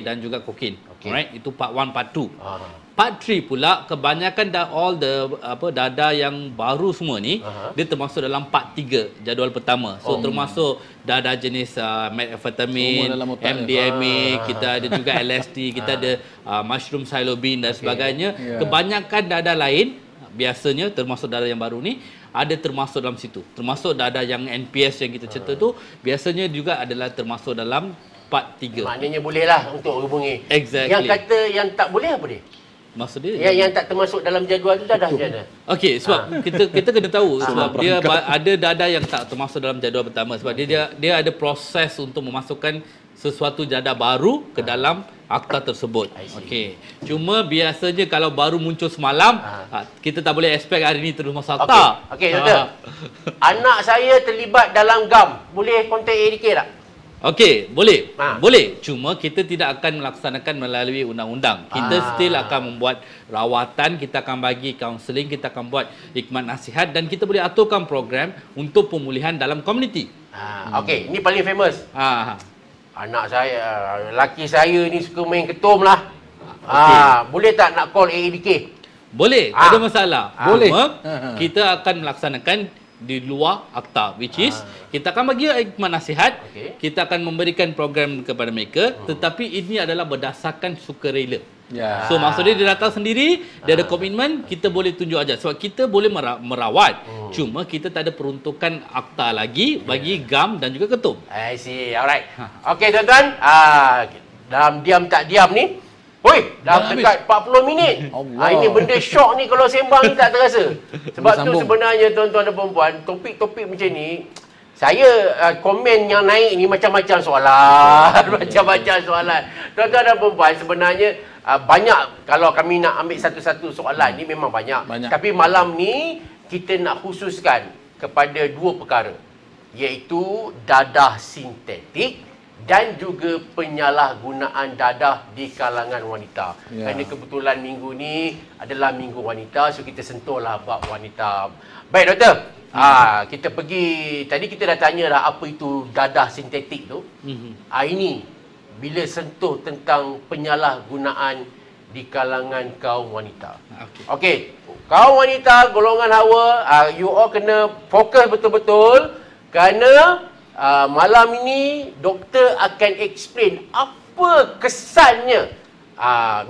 Speaker 3: dan juga kokain. Alright, itu part 1, part 2. Part 3 pula kebanyakan dadah yang baru semua ni dia termasuk dalam part 3 jadual pertama. So termasuk dadah jenis methamphetamine, MDMA, kita ada juga LSD, kita ada mushroom psilocybin dan sebagainya. Kebanyakan dadah lain biasanya termasuk dadah yang baru ni ada termasuk dalam situ. Termasuk dadah yang NPS yang kita cerita tu biasanya juga adalah termasuk dalam part 3.
Speaker 1: Maknanya bolehlah untuk hubungi.
Speaker 3: Exactly.
Speaker 1: Yang kata yang tak boleh apa dia?
Speaker 3: Maksud dia
Speaker 1: yang tak termasuk dalam jadual tu dadah macam mana?
Speaker 3: Okey, sebab kita kena tahu sebab dia ada dadah yang tak termasuk dalam jadual pertama sebab dia ada proses untuk memasukkan sesuatu dadah baru ke dalam akta tersebut. Okey. Cuma biasanya kalau baru muncul semalam, kita tak boleh expect hari ni terus masuk akta.
Speaker 1: Okey, doktor. Anak saya terlibat dalam GAM. Boleh kontak ADK tak?
Speaker 3: Okey, boleh. Boleh. Cuma kita tidak akan melaksanakan melalui undang-undang. Kita still akan membuat rawatan, kita akan bagi kaunseling, kita akan buat hikmat nasihat dan kita boleh aturkan program untuk pemulihan dalam komuniti.
Speaker 1: Okey, ini paling famous. Anak saya, lelaki saya ni suka main ketum lah. Boleh tak nak call ADK?
Speaker 3: Boleh, tak ada masalah.
Speaker 2: Boleh.
Speaker 3: Cuma kita akan melaksanakan di luar akta, which is kita akan bagi hikmat nasihat, kita akan memberikan program kepada mereka, tetapi ini adalah berdasarkan sukarela. So maksudnya dia datang sendiri, dia ada komitmen, kita boleh tunjuk aja sebab kita boleh merawat. Cuma kita tak ada peruntukan akta lagi bagi GAM dan juga ketum.
Speaker 1: I see. Alright. Okey tuan-tuan, dalam diam tak diam ni, dah dekat 40 minit. Ini benda syok ni kalau sembang ni tak terasa. Sebab tu sebenarnya tuan-tuan dan puan-puan, topik-topik macam ni, saya komen yang naik ni macam-macam soalan. Macam-macam soalan. Tuan-tuan dan puan-puan, sebenarnya banyak kalau kami nak ambil satu-satu soalan ni memang banyak. Tapi malam ni kita nak khususkan kepada 2 perkara. Iaitu dadah sintetik dan juga penyalahgunaan dadah di kalangan wanita. Kerana kebetulan minggu ni adalah minggu wanita, so kita sentuhlah bab wanita. Baik doktor, kita pergi, tadi kita dah tanya dah apa itu dadah sintetik tu. Ini bila sentuh tentang penyalahgunaan di kalangan kaum wanita. Okey, kaum wanita golongan Hawa, you all kena fokus betul-betul kerana malam ini doktor akan explain apa kesannya.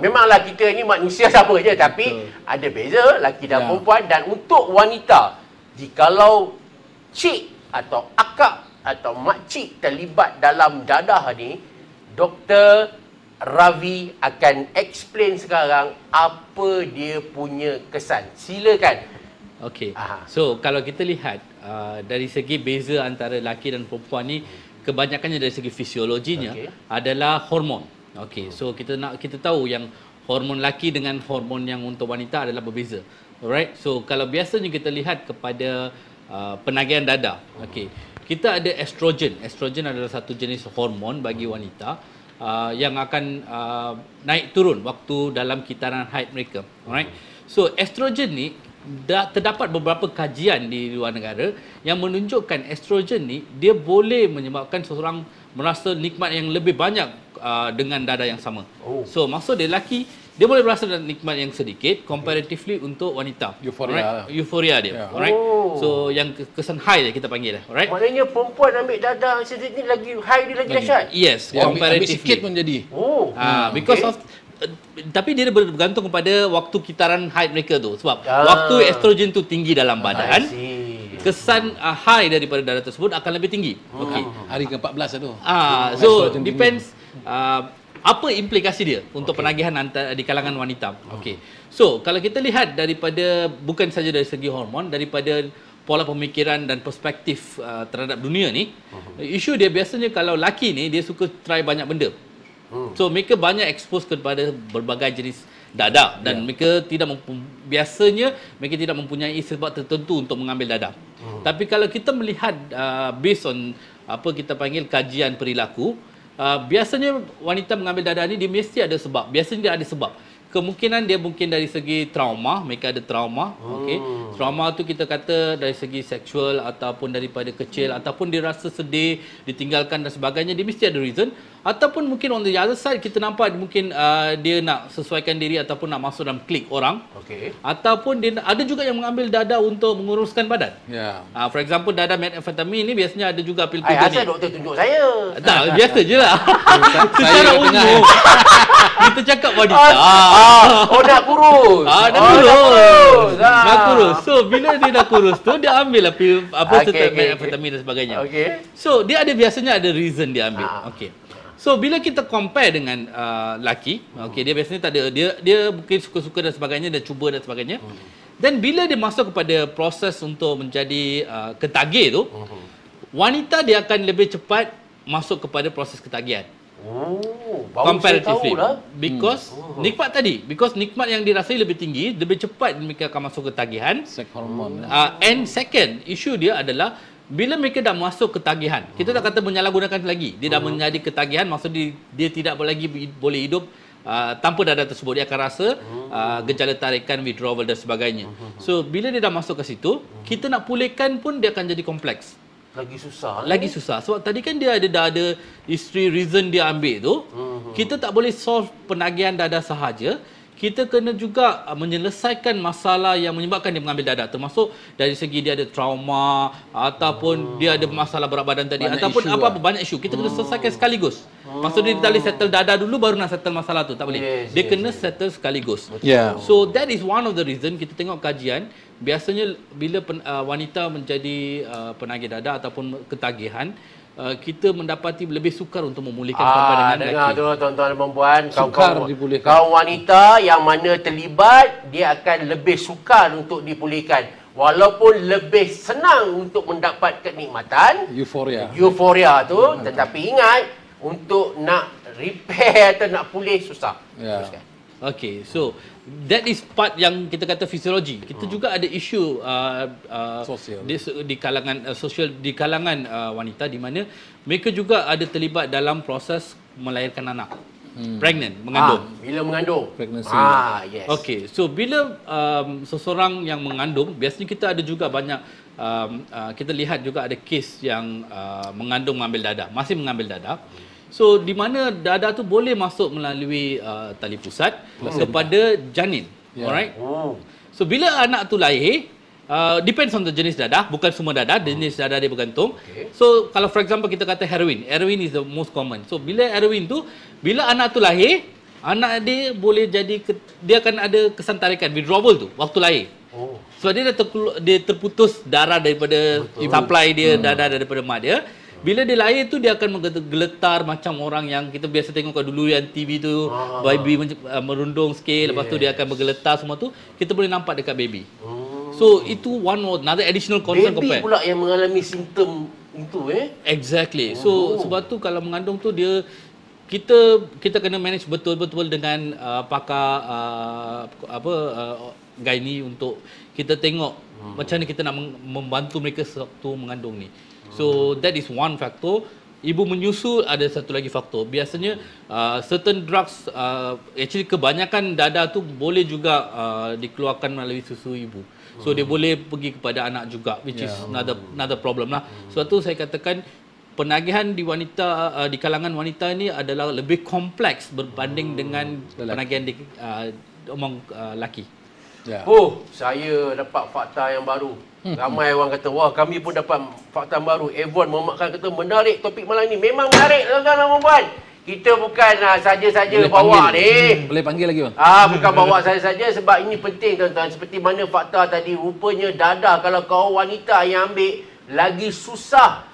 Speaker 1: Memanglah kita ni manusia sama je, tapi ada beza lelaki dan perempuan. Dan untuk wanita, jikalau cik atau akak atau makcik terlibat dalam dadah ni, Dr. Ravi akan explain sekarang apa dia punya kesan. Silakan.
Speaker 3: Okey. So kalau kita lihat dari segi beza antara lelaki dan perempuan ni, kebanyakannya dari segi fisiologinya adalah hormon. Okey. So kita tahu yang hormon lelaki dengan hormon yang untuk wanita adalah berbeza. Alright. So kalau biasanya kita lihat kepada penagihan dadah. Okey. Kita ada estrogen. Estrogen adalah satu jenis hormon bagi wanita yang akan naik turun waktu dalam kitaran haid mereka. Alright. So estrogen ni terdapat beberapa kajian di luar negara yang menunjukkan estrogen ni dia boleh menyebabkan seseorang merasa nikmat yang lebih banyak dengan dadah yang sama. So maksud dia lelaki dia boleh merasa nikmat yang sedikit comparatively untuk wanita.
Speaker 2: Euforia.
Speaker 3: Euforia dia. Alright. So yang kesan high dia kita panggil lah. Alright.
Speaker 1: Maknanya perempuan ambil dadah sedikit ni lagi high dia lagi dahsyat.
Speaker 3: Yes,
Speaker 2: comparatively sikit pun jadi.
Speaker 3: Because of tapi dia bergantung kepada waktu kitaran haid mereka tu. Sebab waktu estrogen tu tinggi dalam badan, kesan high daripada dadah tersebut akan lebih tinggi. Okey.
Speaker 2: Hari ke-14 tu.
Speaker 3: So depends Apa implikasi dia untuk penagihan di kalangan wanita? Okey. So, kalau kita lihat daripada bukan saja dari segi hormon, daripada pola pemikiran dan perspektif terhadap dunia ni, isu dia biasanya kalau laki ni dia suka try banyak benda. So mereka banyak expose kepada berbagai jenis dada dan mereka biasanya mereka tidak mempunyai sebab tertentu untuk mengambil dada. Tapi kalau kita melihat based on apa kita panggil kajian perilaku, biasanya wanita mengambil dada ni dia mesti ada sebab. Biasanya dia ada sebab. Kemungkinan dia mungkin dari segi trauma, mereka ada trauma, okey. Trauma tu kita kata dari segi seksual ataupun daripada kecil ataupun dia rasa sedih, ditinggalkan dan sebagainya, dia mesti ada reason. Ataupun mungkin on the other side kita nampak mungkin dia nak sesuaikan diri ataupun nak masuk dalam klik orang.
Speaker 1: Okey.
Speaker 3: Ataupun dia ada juga yang mengambil dada untuk menguruskan badan.
Speaker 2: Ya.
Speaker 3: For example dada methamphetamine ni biasanya ada juga pil-pil ni.
Speaker 1: Asal doktor tunjuk saya.
Speaker 3: Tak, biasa je lah. Secara
Speaker 2: Saya
Speaker 3: umum
Speaker 2: dengar.
Speaker 3: kita cakap wanita.
Speaker 1: Nak kurus.
Speaker 3: Nak kurus.
Speaker 1: Ah.
Speaker 3: Nak kurus. So bila dia dah kurus tu dia ambil lah pil apa
Speaker 1: Okey,
Speaker 3: methamphetamine dan sebagainya.
Speaker 1: Okey.
Speaker 3: So dia biasanya ada reason dia ambil. Okey. So bila kita compare dengan laki, okey, dia biasanya tak ada, dia mungkin suka-suka dan sebagainya, dia cuba dan sebagainya. Dan bila dia masuk kepada proses untuk menjadi ketagih tu, wanita dia akan lebih cepat masuk kepada proses ketagihan.
Speaker 1: Oh, baru
Speaker 3: Comparatively.
Speaker 1: saya tahu lah.
Speaker 3: Because nikmat tadi, because nikmat yang dirasai lebih tinggi, lebih cepat mereka akan masuk ketagihan.
Speaker 2: Seks hormon.
Speaker 3: And second, isu dia adalah bila mereka dah masuk ketagihan, kita tak kata menyalahgunakan lagi. Dia dah menjadi ketagihan, maksud dia tidak lagi boleh hidup tanpa dada tersebut. Dia akan rasa gejala tarikan, withdrawal dan sebagainya. So, bila dia dah masuk ke situ, kita nak pulihkan pun dia akan jadi kompleks.
Speaker 1: Lagi susah.
Speaker 3: Lagi susah. Sebab tadi kan dia dah ada history reason dia ambil tu. Kita tak boleh solve penagihan dada sahaja. Kita kena juga menyelesaikan masalah yang menyebabkan dia mengambil dada, termasuk dari segi dia ada trauma ataupun dia ada masalah berat badan tadi
Speaker 2: Banyak
Speaker 3: ataupun
Speaker 2: isu
Speaker 3: apa-apa banyak isu. Kita kena selesaikan sekaligus. Maksudnya dia tak boleh settle dada dulu baru nak settle masalah tu, tak boleh. Dia kena settle sekaligus.
Speaker 2: Ya.
Speaker 3: So that is one of the reason kita tengok kajian biasanya bila wanita menjadi penagih dada ataupun ketagihan, kita mendapati lebih sukar untuk memulihkan tanpa dengan
Speaker 1: dengar
Speaker 3: lelaki.
Speaker 1: tu tuan-tuan dan puan,
Speaker 2: Sukar dipulihkan.
Speaker 1: kaum wanita yang mana terlibat, dia akan lebih sukar untuk dipulihkan. Walaupun lebih senang untuk mendapat kenikmatan, euforia tu, tetapi ingat untuk nak repair atau nak pulih susah.
Speaker 2: Ya.
Speaker 3: Okay, so that is part yang kita kata fisiologi. Kita juga ada isu
Speaker 2: Sosial.
Speaker 3: di kalangan sosial di kalangan wanita di mana mereka juga ada terlibat dalam proses melahirkan anak. Pregnant, mengandung.
Speaker 1: Bila mengandung.
Speaker 2: Pregnancy.
Speaker 1: Yes.
Speaker 3: Okay, so bila seseorang yang mengandung, biasanya kita ada juga banyak kita lihat juga ada kes yang mengandung mengambil dada, masih mengambil dada. So di mana dada tu boleh masuk melalui tali pusat kepada janin. Alright. So bila anak tu lahir, depends on the jenis dada, bukan semua dada, jenis dada dia bergantung. So kalau for example kita kata heroin is the most common. So bila heroin tu, bila anak tu lahir, anak dia boleh jadi dia akan ada kesan tarikan withdrawal tu waktu lahir. Sebab dia terputus darah daripada supply dia, dada daripada mak dia. Bila dia lahir tu dia akan menggeletar macam orang yang kita biasa tengok kat dulu yang TV tu, baby merundung sikit, lepas tu dia akan bergeletar semua tu, kita boleh nampak dekat baby. So itu another additional concern
Speaker 1: Baby
Speaker 3: compare.
Speaker 1: pula yang mengalami simptom itu
Speaker 3: Exactly. So sebab tu kalau mengandung tu dia kita kena manage betul-betul dengan pakar gynae untuk kita tengok macam mana kita nak membantu mereka sewaktu mengandung ni. So that is one factor. Ibu menyusu ada satu lagi faktor. Biasanya certain drugs, actually kebanyakan dada tu boleh juga dikeluarkan melalui susu ibu. So dia boleh pergi kepada anak juga, which is another problem lah. Sebab tu saya katakan penagihan di kalangan wanita ni adalah lebih kompleks berbanding dengan penagihan di lelaki.
Speaker 2: Ya.
Speaker 1: Saya dapat fakta yang baru. Ramai orang kata, wah kami pun dapat fakta baru. Evon Muhammad Khan kata, menarik topik malam ni. Memang menarik tuan-tuan dan puan. Kita bukan saja-saja bawa ni.
Speaker 2: Boleh panggil lagi bang?
Speaker 1: Bukan bawa saja-saja sebab ini penting tuan-tuan. Seperti mana fakta tadi, rupanya dada kalau kaum wanita yang ambil lagi susah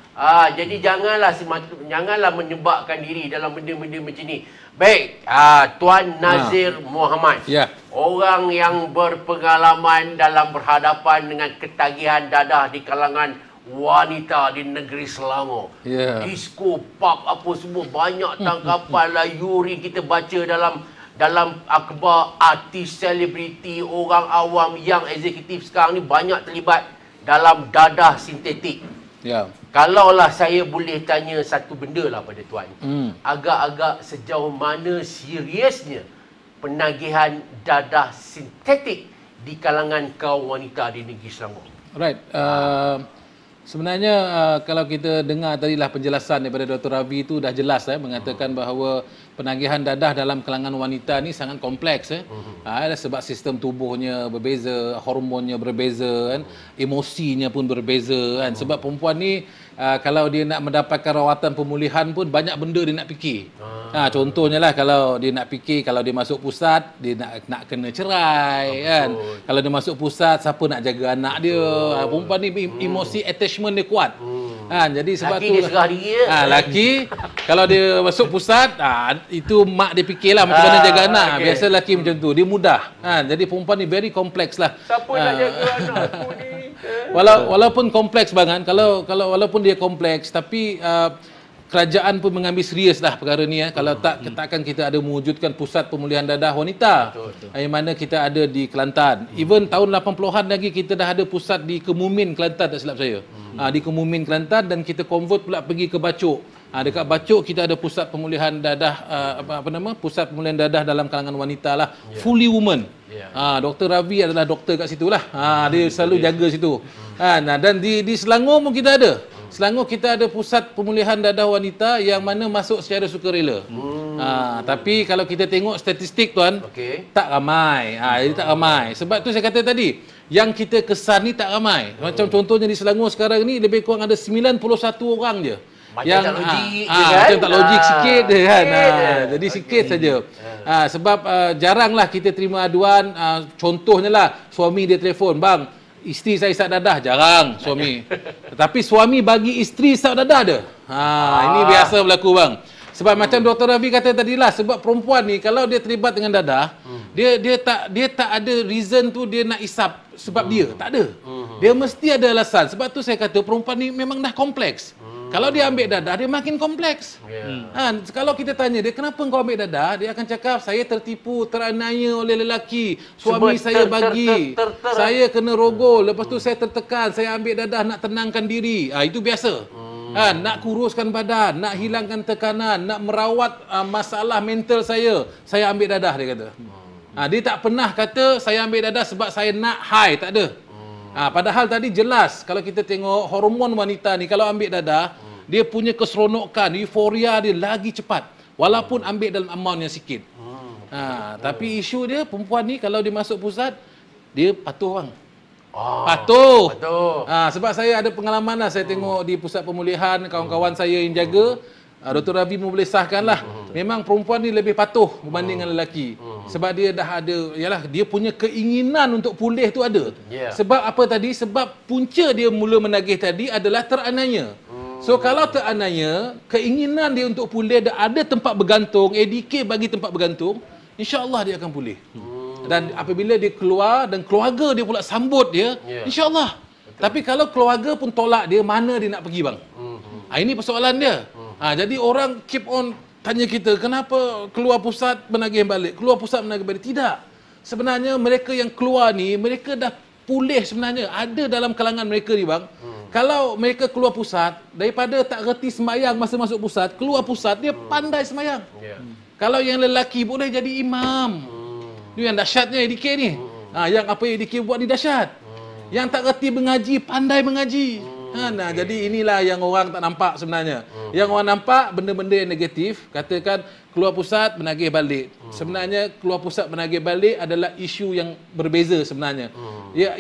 Speaker 1: Jadi janganlah menyebabkan diri dalam benda-benda macam ni. Baik, Tuan Nazir Muhammad.
Speaker 2: Ya.
Speaker 1: Orang yang berpengalaman dalam berhadapan dengan ketagihan dadah di kalangan wanita di negeri Selangor.
Speaker 2: Ya.
Speaker 1: Disco, pub, apa semua, banyak tangkapan lah, Yuri kita baca dalam akhbar artis, selebriti, orang awam, yang eksekutif sekarang ni banyak terlibat dalam dadah sintetik.
Speaker 2: Ya.
Speaker 1: Kalaulah saya boleh tanya satu benda lah pada Tuan. Agak-agak sejauh mana seriusnya penagihan dadah sintetik di kalangan kaum wanita di negeri Selangor?
Speaker 2: Right. Sebenarnya kalau kita dengar tadilah penjelasan daripada Dr. Ravi itu dah jelas mengatakan bahawa penagihan dadah dalam kalangan wanita ni sangat kompleks sebab sistem tubuhnya berbeza, hormonnya berbeza kan, emosinya pun berbeza kan. Sebab perempuan ni kalau dia nak mendapatkan rawatan pemulihan pun banyak benda dia nak fikir. Contohnya lah kalau dia nak fikir, kalau dia masuk pusat dia nak kena cerai kan. Kalau dia masuk pusat siapa nak jaga anak dia. Perempuan ni emosi attachment dia kuat. Jadi sebab
Speaker 1: laki
Speaker 2: tu
Speaker 1: dia serah diri
Speaker 2: laki kalau dia masuk pusat itu mak dia fikirlah macam mana jaga anak. Biasa laki macam tu, dia mudah. Jadi perempuan ni very kompleks lah.
Speaker 1: Siapa nak jaga anak aku ni?
Speaker 2: Walaupun kompleks banget, kalau walaupun dia kompleks tapi kerajaan pun mengambil serius lah perkara ni kalau takkan kita ada mewujudkan pusat pemulihan dadah wanita. Yang mana kita ada di Kelantan. Even tahun 80-an lagi kita dah ada pusat di Kemumin Kelantan, tak silap saya. Di Kemumin Kelantan, dan kita convert pula pergi ke Bacok. Dekat Bacok kita ada pusat pemulihan dadah pusat pemulihan dadah dalam kalangan wanita lah, fully woman. Dr. Ravi adalah doktor kat situ lah. Dia selalu jaga situ. Dan di Selangor pun kita ada. Selangor kita ada pusat pemulihan dadah wanita yang mana masuk secara sukarela. Tapi kalau kita tengok statistik Tuan, tak ramai. Jadi tak ramai. Sebab tu saya kata tadi, yang kita kesan ni tak ramai. Macam contohnya di Selangor sekarang ni lebih kurang ada 91 orang je.
Speaker 1: Macam
Speaker 2: yang
Speaker 1: tak logik
Speaker 2: macam tak logik sikit je kan. Jadi sikit saja. Sebab jaranglah kita terima aduan. Contohnya lah, suami dia telefon, "Bang, isteri saya isap dadah." Jarang suami. Tetapi suami bagi isteri isap dadah dia. Ini biasa berlaku bang. Sebab macam Dr. Ravi kata tadilah, sebab perempuan ni kalau dia terlibat dengan dadah, dia tak ada reason tu dia nak isap sebab dia. Tak ada. Dia mesti ada alasan. Sebab tu saya kata perempuan ni memang dah kompleks. Kalau dia ambil dadah, dia makin kompleks. Kalau kita tanya dia, "Kenapa kau ambil dadah?" Dia akan cakap, "Saya tertipu, teraniaya oleh lelaki. Suami saya bagi. Saya kena rogol. Lepas tu saya tertekan. Saya ambil dadah nak tenangkan diri." Itu biasa. Nak kuruskan badan, nak hilangkan tekanan, nak merawat masalah mental saya ambil dadah, dia kata. Dia tak pernah kata, "Saya ambil dadah sebab saya nak high." Tak ada. Padahal tadi jelas kalau kita tengok hormon wanita ni kalau ambil dadah, dia punya keseronokan, euforia dia lagi cepat walaupun ambil dalam amount yang sikit. Tapi isu dia perempuan ni kalau dia masuk pusat, dia patuh bang. Patuh. Sebab saya ada pengalaman lah, saya tengok di pusat pemulihan, kawan-kawan saya yang jaga, Dr. Ravi boleh sahkan lah. Memang perempuan ni lebih patuh berbanding dengan lelaki. Sebab dia dah ada, dia punya keinginan untuk pulih tu ada. Sebab apa tadi? Sebab punca dia mula menagih tadi adalah teraniaya. So kalau teraniaya, keinginan dia untuk pulih, ada tempat bergantung, ADK bagi tempat bergantung, insya-Allah dia akan pulih. Dan apabila dia keluar dan keluarga dia pula sambut dia, insya-Allah. Tapi kalau keluarga pun tolak dia, mana dia nak pergi bang? Ini persoalan dia. Jadi orang keep on tanya kita, kenapa keluar pusat menagih balik? Keluar pusat menagih balik. Tidak. Sebenarnya mereka yang keluar ni, mereka dah pulih sebenarnya. Ada dalam kalangan mereka ni bang. Kalau mereka keluar pusat, daripada tak reti sembahyang masa masuk pusat, keluar pusat, dia pandai sembahyang. Kalau yang lelaki boleh jadi imam. Itu yang dahsyatnya ADK ni. Yang apa ADK buat ni dahsyat. Yang tak reti mengaji, pandai mengaji. Jadi inilah yang orang tak nampak sebenarnya. Yang orang nampak benda-benda yang negatif, katakan keluar pusat menagih balik. Sebenarnya keluar pusat menagih balik adalah isu yang berbeza sebenarnya.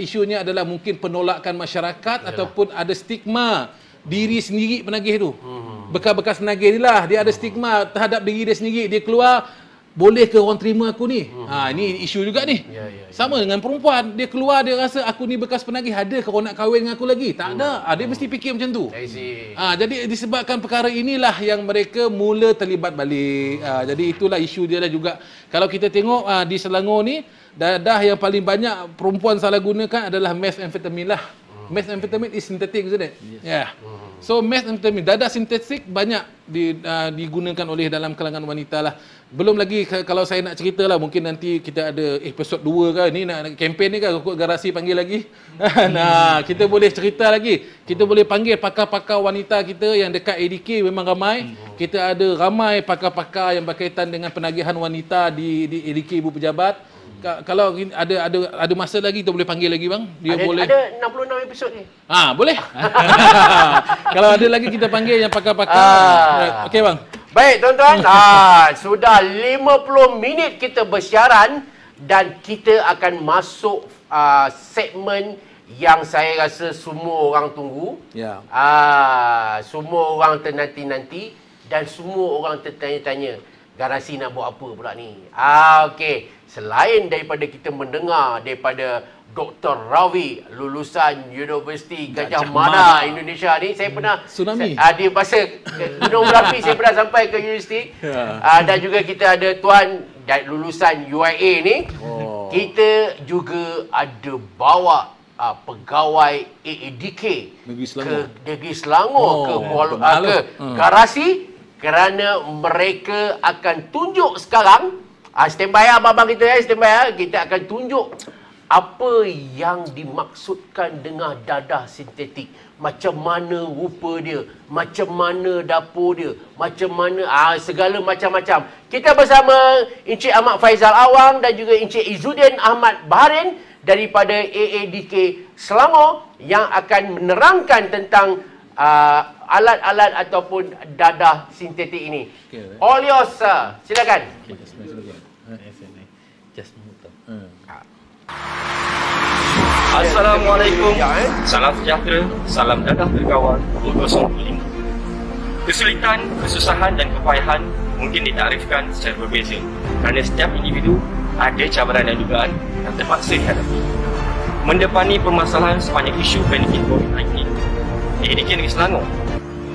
Speaker 2: Isunya adalah mungkin penolakan masyarakat ataupun ada stigma diri sendiri penagih tu. Bekas-bekas penagih ni lah, dia ada stigma terhadap diri dia sendiri. Dia keluar boleh ke orang terima aku ni? Ini isu juga ni. Sama dengan perempuan, dia keluar dia rasa aku ni bekas penagih, ada ke orang nak kahwin dengan aku lagi? Tak ada. Dia mesti fikir macam tu. Jadi disebabkan perkara inilah yang mereka mula terlibat balik. Jadi itulah isu dia lah juga. Kalau kita tengok di Selangor ni, dadah yang paling banyak perempuan salah gunakan adalah methamphetamine lah. Methamphetamine is synthetic, isn't it? Yeah. So methamphetamine, dadah sintetik banyak digunakan oleh dalam kalangan wanita lah. Belum lagi kalau saya nak cerita lah, mungkin nanti kita ada episod 2 kan, ni nak kempen ni kan, Rokok Garasi panggil lagi. Nah, kita boleh cerita lagi. Kita boleh panggil pakar-pakar wanita kita yang dekat ADK memang ramai. Kita ada ramai pakar-pakar yang berkaitan dengan penagihan wanita di ADK Ibu Pejabat. Kalau ada masa lagi kita boleh panggil lagi bang.
Speaker 1: Ada 66 episod ni.
Speaker 2: Boleh. Kalau ada lagi kita panggil yang pakar-pakar. Okey bang.
Speaker 1: Baik tuan-tuan, sudah 50 minit kita bersiaran dan kita akan masuk segmen yang saya rasa semua orang tunggu. Semua orang ternanti-nanti dan semua orang tertanya-tanya, Garasi nak buat apa pula ni? Okey, selain daripada kita mendengar daripada Dr. Ravi, lulusan Universiti Gajah Mada Indonesia ni, saya pernah
Speaker 2: tsunami.
Speaker 1: Dia pasal Gunung Merapi, saya pernah sampai ke universiti. Dan juga kita ada tuan lulusan UIA ni. Kita juga ada bawa pegawai AADK ke Negeri Selangor, ke Garasi, kerana mereka akan tunjuk sekarang. Stand by abang-abang kita, stand by. Kita akan tunjuk apa yang dimaksudkan dengan dadah sintetik. Macam mana rupa dia, macam mana dapur dia, macam mana segala macam-macam. Kita bersama Encik Ahmad Faizal Awang dan juga Encik Izzuddin Ahmad Baharin daripada AADK Selangor yang akan menerangkan tentang alat-alat ataupun dadah sintetik ini. All yours, sir. Silakan.
Speaker 6: Assalamualaikum, salam sejahtera, salam dadah berkawan 205. Kesulitan, kesusahan dan kepayahan mungkin ditarifkan secara berbeza kerana setiap individu ada cabaran dan dugaan yang terpaksa dihadapi. Mendepani permasalahan sepanjang isu benefit COVID-19, AADK Negeri Selangor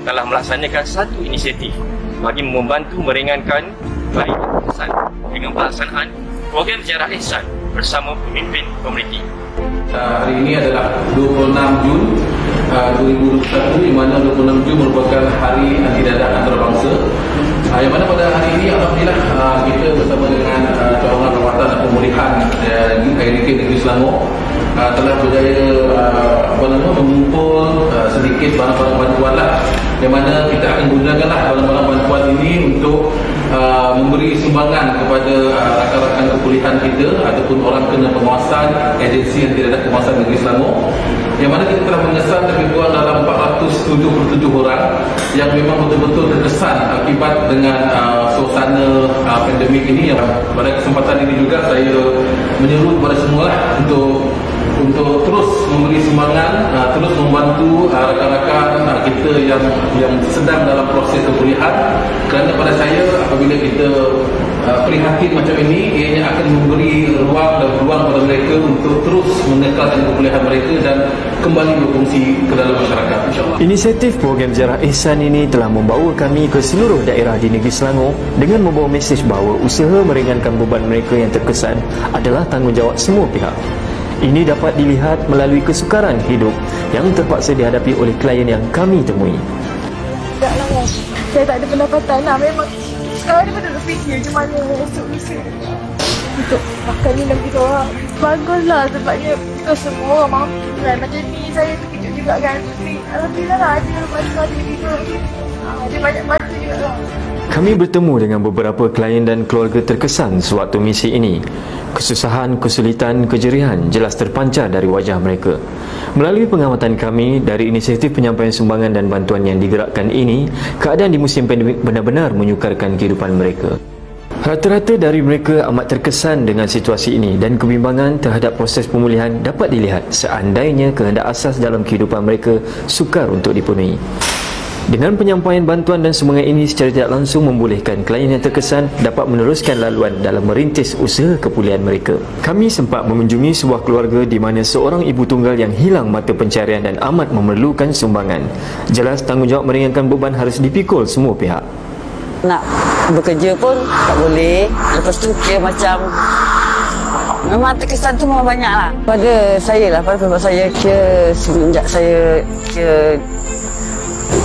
Speaker 6: telah melaksanakan satu inisiatif bagi membantu meringankan baik kesan dengan pelaksanaan program Ziarah Ihsan bersama pemimpin komuniti.
Speaker 2: Hari ini adalah 26 Jun 2021, di mana 26 Jun merupakan Hari Anti Dadah Antarabangsa. Yang mana pada hari ini alhamdulillah kita bersama dengan cawangan rawatan dan pemulihan di AADK Negeri Selangor telah berjaya mengumpul sedikit barang-barang bantuan lah, yang mana kita akan gunakanlah barang-barang bantuan ini untuk memberi sumbangan kepada rakan-rakan kepulihan kita ataupun orang kena penguasaan agensi yang tidak ada penguasaan Negeri Selangor, yang mana kita telah mengesan lebih kurang dalam 477 orang yang memang betul-betul terkesan akibat dengan suasana pandemik ini. Yang pada kesempatan ini juga saya menyeru kepada semua untuk terus memberi sumbangan, terus membantu rakan-rakan kita yang sedang dalam proses kepulihan, kerana pada saya apabila kita prihatin macam ini, ianya akan memberi ruang dan peluang kepada mereka untuk terus menekalkan kepulihan mereka dan kembali berfungsi ke dalam masyarakat, insyaAllah.
Speaker 7: Inisiatif program Ziarah Ihsan ini telah membawa kami ke seluruh daerah di Negeri Selangor dengan membawa mesej bahawa usaha meringankan beban mereka yang terkesan adalah tanggungjawab semua pihak. Ini dapat dilihat melalui kesukaran hidup yang terpaksa dihadapi oleh klien yang kami temui.
Speaker 4: Taklah, saya tak ada pendapatan lah. Memang sekarang ni pada berfikir macam mana solusi untuk makan minum kita orang. Baguslah sebabnya kita semua orang mampu kan. Macam ni saya terkejut juga kan. Tapi alhamdulillah lah ada bantu-bantu kita. Dia banyak bantu juga lah.
Speaker 7: Kami bertemu dengan beberapa klien dan keluarga terkesan sewaktu misi ini. Kesusahan, kesulitan, kejerihan jelas terpancar dari wajah mereka. Melalui pengamatan kami dari inisiatif penyampaian sumbangan dan bantuan yang digerakkan ini, keadaan di musim pandemik benar-benar menyukarkan kehidupan mereka. Rata-rata dari mereka amat terkesan dengan situasi ini dan kebimbangan terhadap proses pemulihan dapat dilihat seandainya kehendak asas dalam kehidupan mereka sukar untuk dipenuhi. Dengan penyampaian bantuan dan sumbangan ini secara tidak langsung membolehkan klien yang terkesan dapat meneruskan laluan dalam merintis usaha kepulihan mereka. Kami sempat mengunjungi sebuah keluarga di mana seorang ibu tunggal yang hilang mata pencarian dan amat memerlukan sumbangan. Jelas tanggungjawab meringankan beban harus dipikul semua pihak.
Speaker 8: Nak bekerja pun tak boleh. Lepas tu kira macam memang terkesan tu memang banyak lah. Pada saya lah, pada pendapat saya, kira semenjak saya kira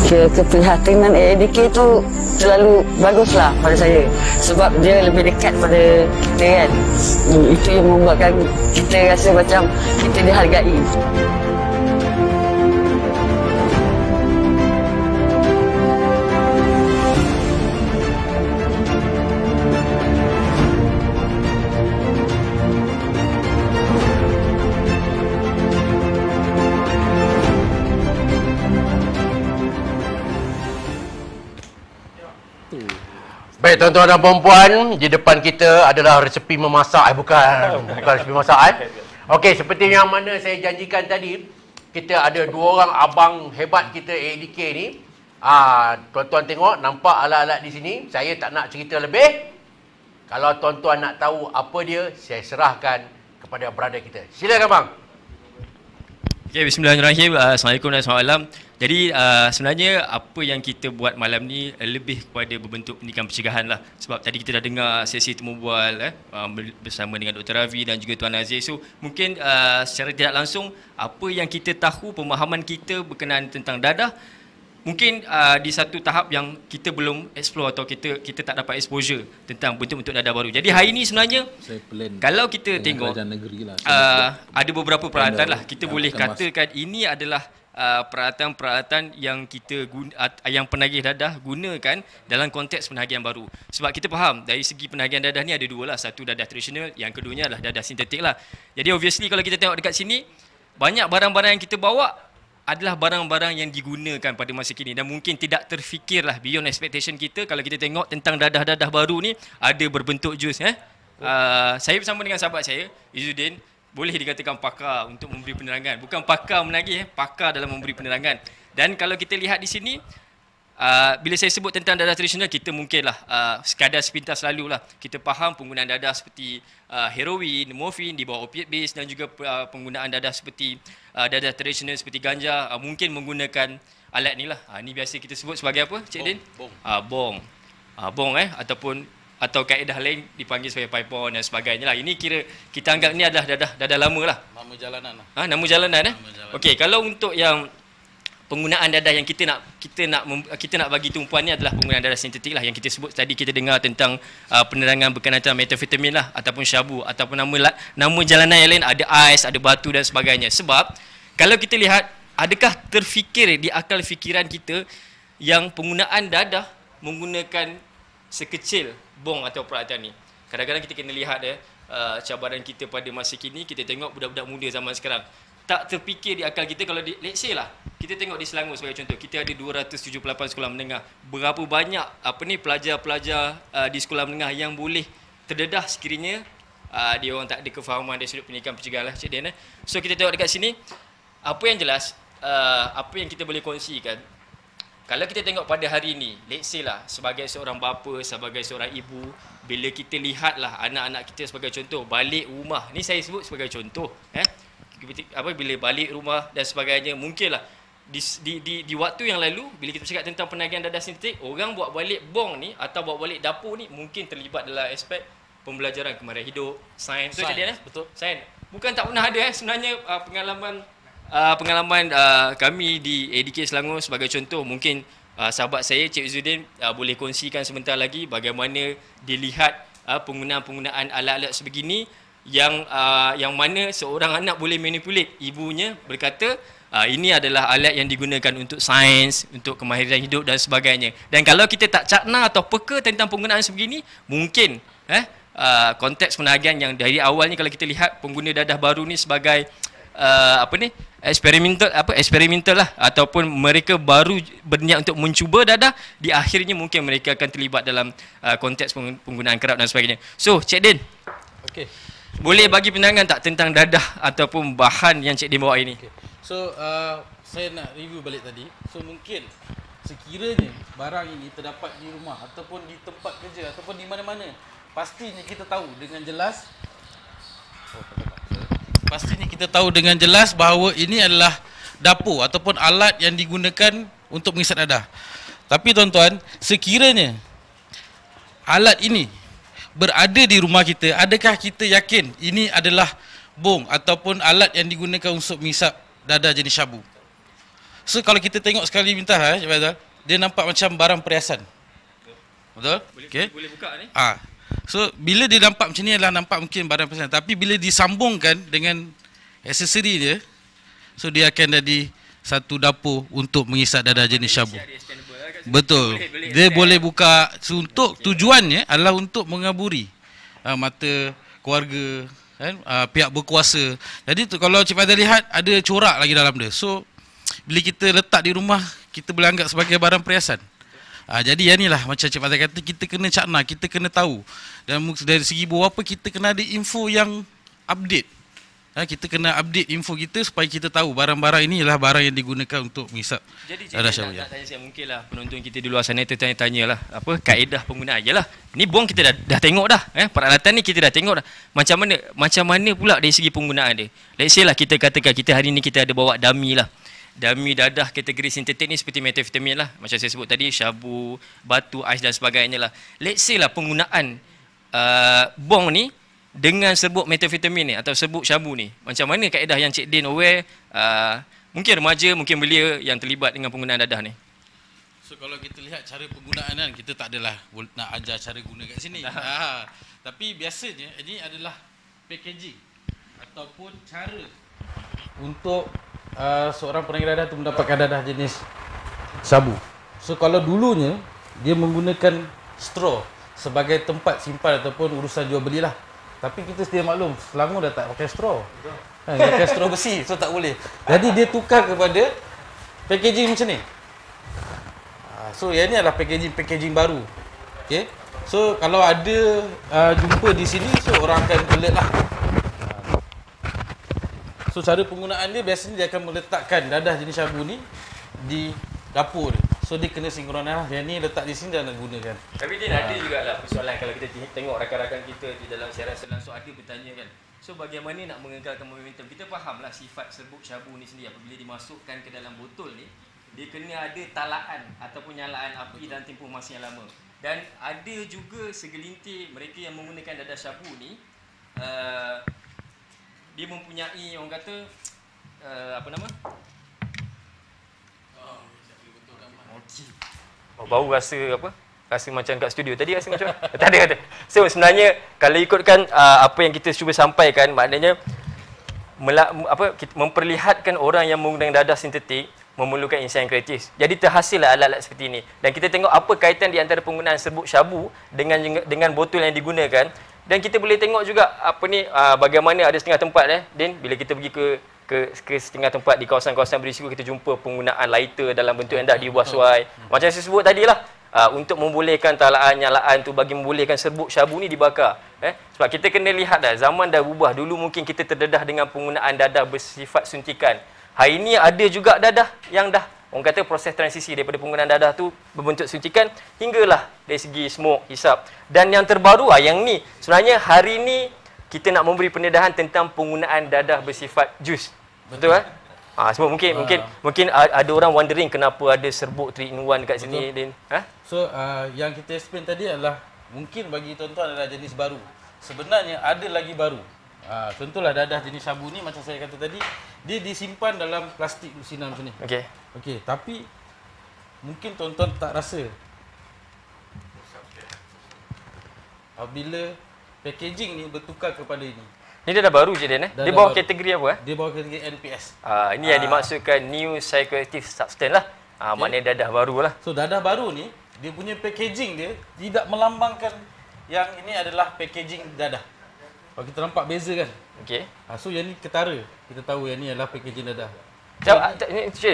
Speaker 8: keprihatinan AADK tu terlalu bagus lah pada saya. Sebab dia lebih dekat pada kita kan. Itu yang membuatkan kita rasa macam kita dihargai.
Speaker 1: Baik tuan-tuan dan puan-puan, di depan kita adalah resepi memasak. Bukan resepi masak. Okey, seperti yang mana saya janjikan tadi, kita ada dua orang abang hebat kita AADK ni. Tuan-tuan tengok, nampak alat-alat di sini. Saya tak nak cerita lebih. Kalau tuan-tuan nak tahu apa dia, saya serahkan kepada brother kita. Silakan bang.
Speaker 6: Okay, bismillahirrahmanirrahim. Assalamualaikum dan selamat malam. Jadi sebenarnya apa yang kita buat malam ni lebih kepada berbentuk pendidikan pencegahan lah. Sebab tadi kita dah dengar sesi temu bual bersama dengan Dr. Ravi dan juga Tuan Aziz. So mungkin secara tidak langsung apa yang kita tahu, pemahaman kita berkenaan tentang dadah mungkin di satu tahap yang kita belum explore atau kita tak dapat exposure tentang bentuk-bentuk dadah baru. Jadi hari ini sebenarnya kalau kita tengok ada beberapa peralatan lah. Kita boleh katakan ini adalah peralatan-peralatan yang kita yang penagih dadah gunakan dalam konteks penagihan baru. Sebab kita faham dari segi penagihan dadah ni ada dua lah. Satu dadah tradisional, yang keduanya adalah dadah sintetik lah. Jadi obviously kalau kita tengok dekat sini, banyak barang-barang yang kita bawa adalah barang-barang yang digunakan pada masa kini dan mungkin tidak terfikirlah beyond expectation kita. Kalau kita tengok tentang dadah-dadah baru ni ada berbentuk jus. Saya bersama dengan sahabat saya, Izzuddin, boleh dikatakan pakar untuk memberi penerangan. Bukan pakar menagih, pakar dalam memberi penerangan. Dan kalau kita lihat di sini, bila saya sebut tentang dadah tradisional, kita mungkinlah sekadar sepintas lalulah. Kita faham penggunaan dadah seperti heroin, morfin di bawah opiate base dan juga penggunaan dadah seperti dadah tradisional seperti ganja, mungkin menggunakan alat ni lah. Ni biasa kita sebut sebagai apa, Cik Din? Bong. Bong atau kaedah lain dipanggil sebagai paipon dan sebagainya lah. Ini kira kita anggap ni adalah dadah lama lah. Nama jalanan lah. Nama jalanan Okey, kalau untuk yang penggunaan dadah yang kita nak bagi tumpuan ni adalah penggunaan dadah sintetik lah, yang kita sebut tadi. Kita dengar tentang penerangan berkenaan tentang metafetamin lah ataupun syabu ataupun nama jalanan yang lain, ada ais, ada batu dan sebagainya. Sebab kalau kita lihat, adakah terfikir di akal fikiran kita yang penggunaan dadah menggunakan sekecil bong atau peralatan ni? Kadang-kadang kita kena lihat cabaran kita pada masa kini. Kita tengok budak-budak muda zaman sekarang, tak terfikir di akal kita. Kalau let's say lah, kita tengok di Selangor sebagai contoh, kita ada 278 sekolah menengah. Berapa banyak pelajar-pelajar di sekolah menengah yang boleh terdedah sekiranya dia orang tak ada kefahaman dari sudut pendidikan pencegahan lah, Cik Din. So kita tengok dekat sini, apa yang jelas, apa yang kita boleh kongsikan. Kalau kita tengok pada hari ini, let's say lah, sebagai seorang bapa, sebagai seorang ibu, bila kita lihatlah anak-anak kita sebagai contoh, balik rumah, ni saya sebut sebagai contoh, bila balik rumah dan sebagainya, mungkinlah di waktu yang lalu, bila kita bercakap tentang penagihan dadah sintetik, orang buat balik bong ni atau buat balik dapur ni mungkin terlibat dalam aspek pembelajaran kemahiran hidup, sains. Betul. Sains. Bukan tak pernah ada sebenarnya pengalaman kami di AADK Selangor sebagai contoh. Mungkin sahabat saya Cik Izzuddin boleh kongsikan sebentar lagi bagaimana dilihat penggunaan alat-alat sebegini yang mana seorang anak boleh manipulate. Ibunya berkata ini adalah alat yang digunakan untuk sains, untuk kemahiran hidup dan sebagainya. Dan kalau kita tak cakna atau peka tentang penggunaan sebegini, mungkin konteks penagihan yang dari awalnya kalau kita lihat pengguna dadah baru ni sebagai eksperimental lah, ataupun mereka baru berniat untuk mencuba dadah, di akhirnya mungkin mereka akan terlibat dalam konteks penggunaan kerap dan sebagainya. So Cik Din, boleh bagi pandangan tak tentang dadah ataupun bahan yang Cik Din bawa ini?
Speaker 2: So saya nak review balik tadi. So mungkin sekiranya barang ini terdapat di rumah ataupun di tempat kerja ataupun di mana-mana, pastinya kita tahu dengan jelas bahawa ini adalah dapur ataupun alat yang digunakan untuk mengisap dadah. Tapi tuan-tuan, sekiranya alat ini berada di rumah kita, adakah kita yakin ini adalah bong ataupun alat yang digunakan untuk mengisap dadah jenis syabu? So kalau kita tengok sekali minta dia nampak macam barang perhiasan. Betul?
Speaker 6: Boleh buka ni.
Speaker 2: So bila dia nampak macam ni adalah nampak mungkin barang perhiasan, tapi bila disambungkan dengan aksesori dia, so dia akan jadi satu dapur untuk mengisap dadah jenis syabu. Betul. Dia boleh buka. Untuk tujuannya adalah untuk mengaburi mata keluarga, kan, pihak berkuasa. Jadi tu, kalau Cik Fadil lihat ada corak lagi dalam dia. So bila kita letak di rumah, kita boleh anggap sebagai barang perhiasan. Jadi yang inilah macam Cik Fadil kata, kita kena cakna, kita kena tahu. Dan dari segi beberapa kita kena ada info yang update. Kita kena update info kita supaya kita tahu barang-barang ini adalah barang yang digunakan untuk mengisap dadah syabu.
Speaker 6: Nak tanya saya, mungkinlah penonton kita di luar sana tertanya-tanya lah apa kaedah penggunaan je lah. Ni bong kita dah tengok dah, peralatan ni kita dah tengok dah. Macam mana pula dari segi penggunaan dia. Let's say lah kita katakan kita hari ni kita ada bawa dummy lah. Dummy dadah kategori sintetik ni seperti metafetamin lah. Macam saya sebut tadi, syabu, batu, ais dan sebagainya lah. Let's say lah penggunaan bong ni dengan serbuk metafetamin ni atau serbuk syabu ni, macam mana kaedah yang Cik Din aware, mungkin remaja, mungkin belia yang terlibat dengan penggunaan dadah ni?
Speaker 2: So kalau kita lihat cara penggunaan kan, kita tak adalah nak ajar cara guna kat sini. Tapi biasanya ini adalah packaging ataupun cara untuk seorang penagih dadah tu mendapatkan dadah jenis syabu. So kalau dulunya dia menggunakan straw sebagai tempat simpan ataupun urusan jual belilah. Tapi kita sedia maklum, Selangor dah tak pakai straw. Dia pakai straw besi, so tak boleh. Jadi dia tukar kepada packaging macam ni. So yang ni adalah packaging baru. Okay. So kalau ada jumpa di sini, so orang akan alert lah. So cara penggunaan dia biasanya dia akan meletakkan dadah jenis syabu ni di dapur dia. So dia kena sinkron lah. Yang ni letak di sini dan nak gunakan.
Speaker 6: Tapi dia ada jugalah persoalan kalau kita tengok rakan-rakan kita di dalam siaran langsung ada bertanya kan. So bagaimana nak mengekalkan momentum? Kita fahamlah sifat serbuk syabu ni sendiri apabila dimasukkan ke dalam botol ni, dia kena ada talaan ataupun nyalaan api dalam tempoh masa yang lama. Dan ada juga segelintir mereka yang menggunakan dadah syabu ni, dia mempunyai orang kata apa nama? Bau rasa apa? Rasa macam kat studio tadi rasa macam tak ada. So sebenarnya kalau ikutkan apa yang kita cuba sampaikan, maknanya memperlihatkan orang yang menggunakan dadah sintetik memerlukan insight kreatif. Jadi terhasillah alat-alat seperti ini. Dan kita tengok apa kaitan di antara penggunaan serbuk syabu dengan botol yang digunakan. Dan kita boleh tengok juga apa ni bagaimana ada setengah tempat Din, bila kita pergi ke setengah tempat di kawasan-kawasan berisiko, kita jumpa penggunaan lighter dalam bentuk yang dah diubah suai. Macam saya sebut tadi lah, untuk membolehkan talaan nyalaan tu bagi membolehkan serbuk syabu ni dibakar. Sebab kita kena lihat dah, zaman dah berubah. Dulu mungkin kita terdedah dengan penggunaan dadah bersifat suntikan. Hari ini ada juga dadah yang dah orang kata proses transisi daripada penggunaan dadah tu berbentuk suntikan hinggalah dari segi smoke, hisap. Dan yang terbaru yang ni, sebenarnya hari ni kita nak memberi pendedahan tentang penggunaan dadah bersifat jus. Betul kan? Sebab mungkin ada orang wondering kenapa ada serbuk 3-in-1 kat sini, Din.
Speaker 2: So yang kita explain tadi adalah mungkin bagi tuan-tuan adalah jenis baru. Sebenarnya ada lagi baru. Contohlah dadah jenis syabu ni macam saya kata tadi, dia disimpan dalam plastik lusinan macam ni. Okey, tapi mungkin tuan-tuan tak rasa apabila packaging ni bertukar kepada ini.
Speaker 6: Ni dia dah baru je Din. Dia bawah kategori apa?
Speaker 2: Dia bawah kategori NPS.
Speaker 6: Ini yang dimaksudkan new psychoactive substance lah. Maknanya dadah baru lah.
Speaker 2: So dadah baru ni, dia punya packaging dia tidak melambangkan yang ini adalah packaging dadah. Kalau kita nampak beza kan?
Speaker 6: Okey.
Speaker 2: So yang ni ketara. Kita tahu yang ni adalah packaging dadah.